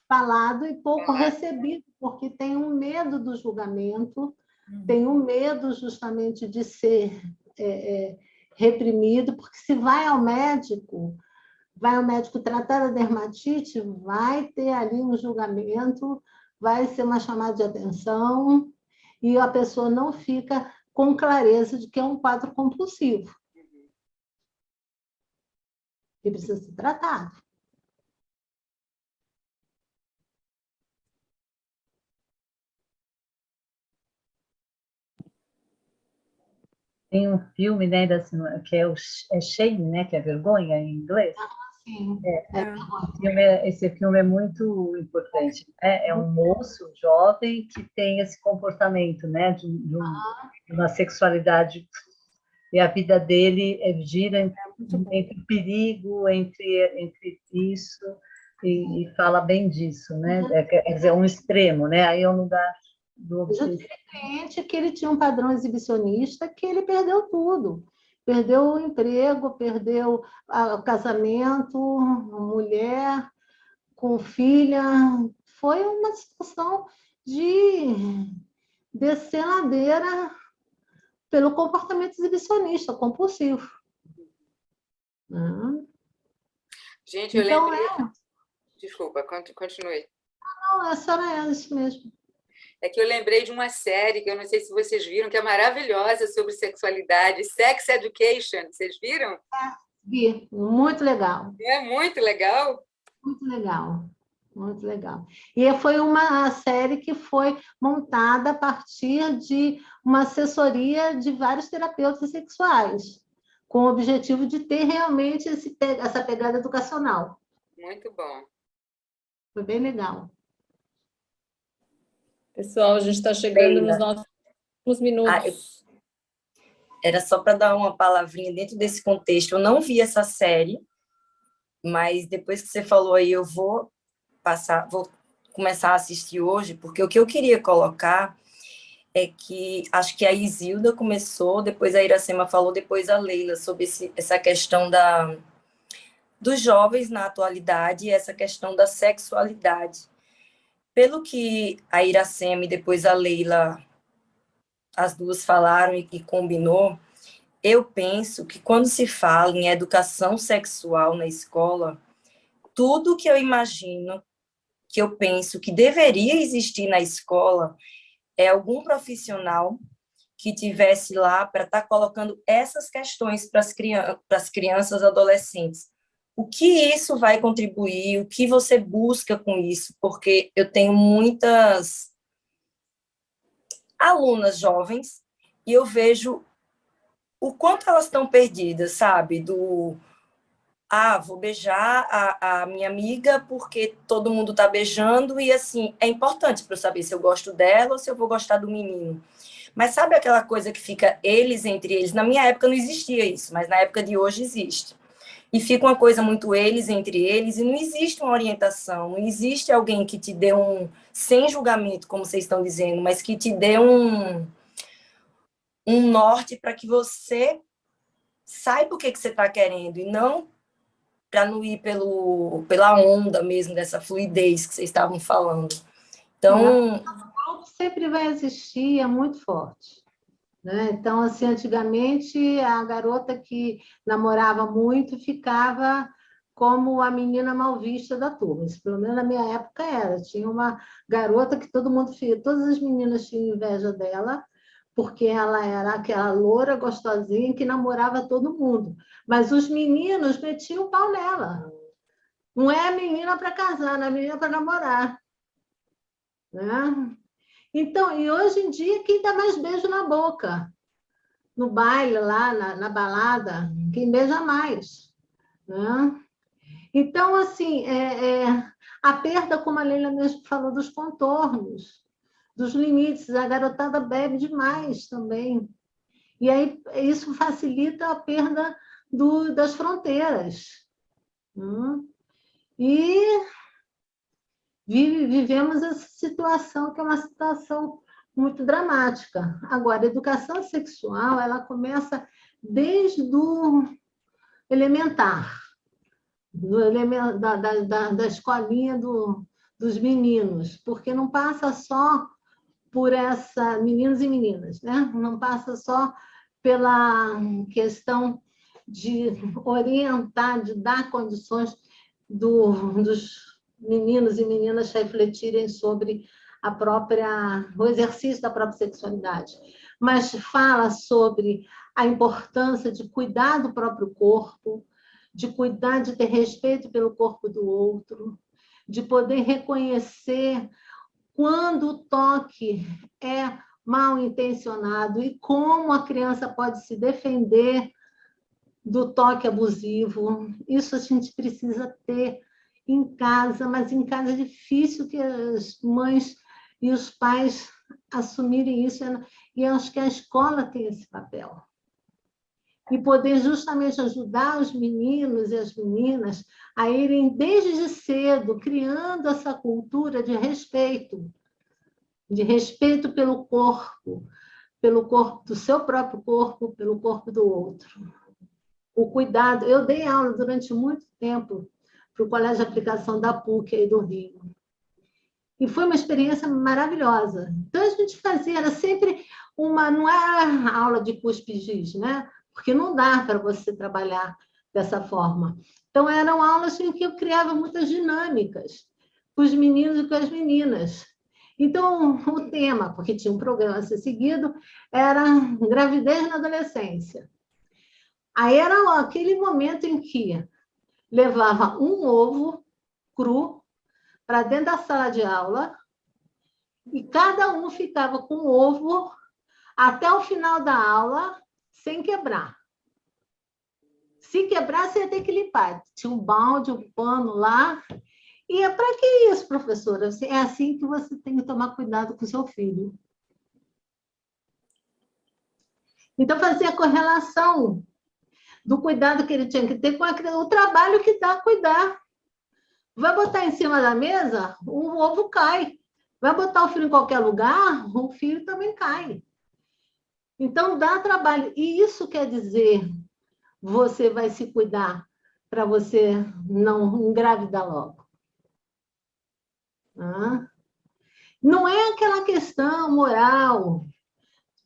falado e pouco recebido, porque tem um medo do julgamento, tem um medo justamente de ser reprimido, porque se vai ao médico tratar a dermatite, vai ter ali um julgamento, vai ser uma chamada de atenção, e a pessoa não fica com clareza de que é um quadro compulsivo. E precisa ser tratado. Tem um filme, né, que é Shame, né, que é vergonha em inglês. Sim. Esse filme é muito importante, né? É um moço jovem que tem esse comportamento, né, de uma sexualidade, e a vida dele gira entre o perigo, entre isso, e fala bem disso, né? Quer dizer, um extremo, né? Aí é um lugar do Eu já obsessivo. tive cliente que ele tinha um padrão exibicionista que ele perdeu tudo. Perdeu o emprego, perdeu o casamento, a mulher com filha. Foi uma situação de descer ladeira pelo comportamento exibicionista compulsivo. Né? Gente, eu Então, lembrei... Desculpa, continue. não, essa era isso mesmo. É que eu lembrei de uma série que eu não sei se vocês viram, que é maravilhosa sobre sexualidade, Sex Education. Vocês viram? Vi, muito legal. É muito legal. Muito legal. Muito legal. E foi uma série que foi montada a partir de uma assessoria de vários terapeutas sexuais, com o objetivo de ter realmente essa pegada educacional. Muito bom. Foi bem legal. Pessoal, a gente está chegando nos nossos últimos minutos. Era só para dar uma palavrinha dentro desse contexto. Eu não vi essa série, mas depois que você falou aí, eu vou começar a assistir hoje, porque o que eu queria colocar é que acho que a Isilda começou, depois a Iracema falou, depois a Leila, sobre essa questão dos jovens na atualidade e essa questão da sexualidade. Pelo que a Iracema e depois a Leila, as duas falaram e combinou, eu penso que quando se fala em educação sexual na escola, tudo que eu imagino, que eu penso que deveria existir na escola, é algum profissional que tivesse lá para estar colocando essas questões para as crianças e adolescentes. O que isso vai contribuir, o que você busca com isso? Porque eu tenho muitas alunas jovens e eu vejo o quanto elas estão perdidas, sabe? Vou beijar a minha amiga porque todo mundo está beijando e, assim, é importante para eu saber se eu gosto dela ou se eu vou gostar do menino. Mas sabe aquela coisa que fica eles entre eles? Na minha época não existia isso, mas na época de hoje existe. E fica uma coisa muito eles entre eles, e não existe uma orientação, não existe alguém que te dê sem julgamento, como vocês estão dizendo, mas que te dê um norte para que você saiba o que você está querendo, e não para não ir pela onda mesmo, dessa fluidez que vocês estavam falando. Então... sempre vai existir, é muito forte. Né? Então, assim, antigamente, a garota que namorava muito ficava como a menina mal vista da turma. Isso, pelo menos na minha época era. Tinha uma garota que todas as meninas tinham inveja dela, porque ela era aquela loura gostosinha que namorava todo mundo. Mas os meninos metiam o pau nela. Não é a menina para casar, não é a menina para namorar. Né? Então, e hoje em dia, quem dá mais beijo na boca? No baile, lá na balada, quem beija mais. Né? Então, assim, a perda, como a Leila mesmo falou, dos contornos, dos limites. A garotada bebe demais também. E aí isso facilita a perda das fronteiras. E vivemos essa situação, que é uma situação muito dramática. Agora, a educação sexual, ela começa desde o elementar, da escolinha dos meninos, porque não passa só por meninos e meninas, né? Não passa só pela questão de orientar, de dar condições dos meninos e meninas refletirem sobre o exercício da própria sexualidade, mas fala sobre a importância de cuidar do próprio corpo, de cuidar, de ter respeito pelo corpo do outro, de poder reconhecer quando o toque é mal intencionado, e como a criança pode se defender do toque abusivo. Isso a gente precisa ter em casa, mas em casa é difícil que as mães e os pais assumirem isso, e acho que a escola tem esse papel. E poder justamente ajudar os meninos e as meninas a irem desde cedo criando essa cultura de respeito pelo corpo do seu próprio corpo, pelo corpo do outro. O cuidado. Eu dei aula durante muito tempo para o Colégio de Aplicação da PUC aí do Rio. E foi uma experiência maravilhosa. Então, a gente fazia, era sempre não era aula de cuspigis, né? Porque não dá para você trabalhar dessa forma. Então, eram aulas em que eu criava muitas dinâmicas com os meninos e com as meninas. Então, o tema, porque tinha um programa a ser seguido, era gravidez na adolescência. Aí era aquele momento em que levava um ovo cru para dentro da sala de aula e cada um ficava com o ovo até o final da aula sem quebrar. Se quebrar, você ia ter que limpar. Tinha um balde, um pano lá. E é para que isso, professora? É assim que você tem que tomar cuidado com o seu filho. Então, fazia a correlação do cuidado que ele tinha que ter com o trabalho que dá cuidar. Vai botar em cima da mesa, o ovo cai. Vai botar o filho em qualquer lugar, o filho também cai. Então, dá trabalho. E isso quer dizer, você vai se cuidar para você não engravidar logo. Não é aquela questão moral,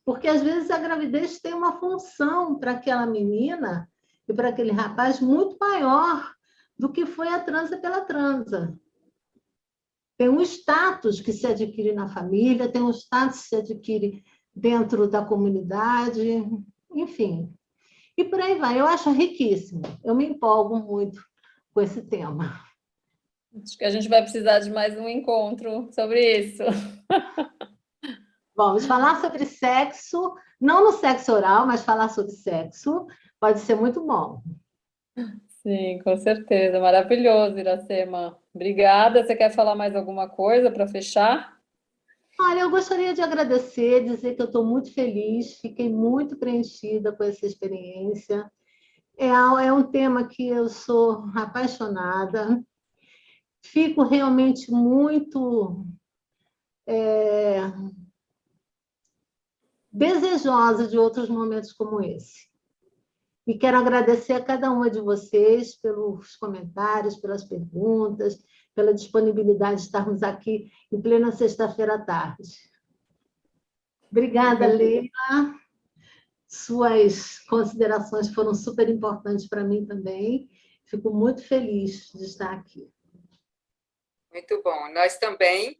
porque às vezes a gravidez tem uma função para aquela menina e para aquele rapaz muito maior do que foi a transa pela transa. Tem um status que se adquire na família, tem um status que se adquire dentro da comunidade, enfim. E por aí vai. Eu acho riquíssimo. Eu me empolgo muito com esse tema. Acho que a gente vai precisar de mais um encontro sobre isso. Vamos falar sobre sexo, não no sexo oral, mas falar sobre sexo pode ser muito bom. Sim, com certeza. Maravilhoso, Iracema. Obrigada. Você quer falar mais alguma coisa para fechar? Olha, eu gostaria de agradecer, dizer que eu estou muito feliz, fiquei muito preenchida com essa experiência. É um tema que eu sou apaixonada. Fico realmente muito desejosa de outros momentos como esse. E quero agradecer a cada uma de vocês pelos comentários, pelas perguntas, pela disponibilidade de estarmos aqui em plena sexta-feira à tarde. Obrigada, Leila. Suas considerações foram super importantes para mim também. Fico muito feliz de estar aqui. Muito bom. Nós também.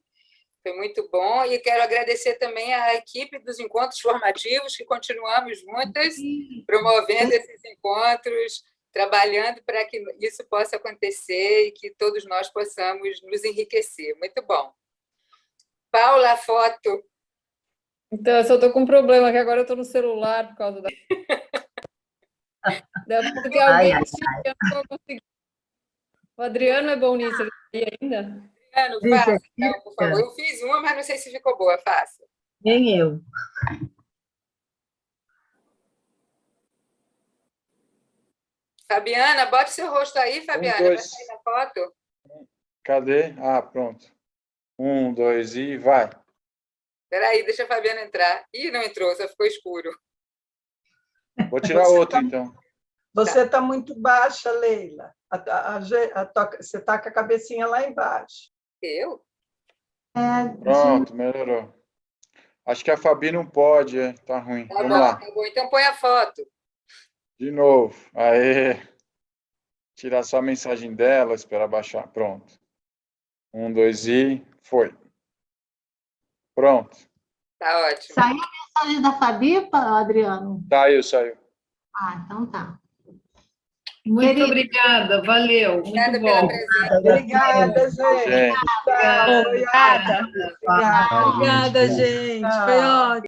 Foi muito bom. E quero agradecer também à equipe dos encontros formativos, que continuamos juntas, promovendo esses encontros, trabalhando para que isso possa acontecer e que todos nós possamos nos enriquecer. Muito bom. Paula, foto. Então, eu só estou com um problema, que agora eu estou no celular por causa da... Porque alguém eu não vou conseguir. O Adriano é bom nisso, ele está aí ainda? Adriano, faça, então, por favor. Eu fiz uma, mas não sei se ficou boa. Faça. Nem eu. Fabiana, bote seu rosto aí, Fabiana, vai sair na foto. Cadê? Ah, pronto. 1, 2 e vai. Espera aí, deixa a Fabiana entrar. Ih, não entrou, só ficou escuro. Vou tirar outra, então. Você está muito baixa, Leila. Você está com a cabecinha lá embaixo. Eu? Pronto, melhorou. Acho que a Fabi não pode, tá ruim. Tá Vamos bom, lá. tá bom. Então põe a foto. De novo. Aê. Tirar só a mensagem dela, esperar baixar. Pronto. 1, 2 e foi. Pronto. Tá ótimo. Saiu a mensagem da Fabi, Adriano? Saiu. Ah, então tá. Muito obrigada, valeu. Obrigada muito pela bom. presença. Obrigada, gente. Obrigada, gente. Foi ótimo.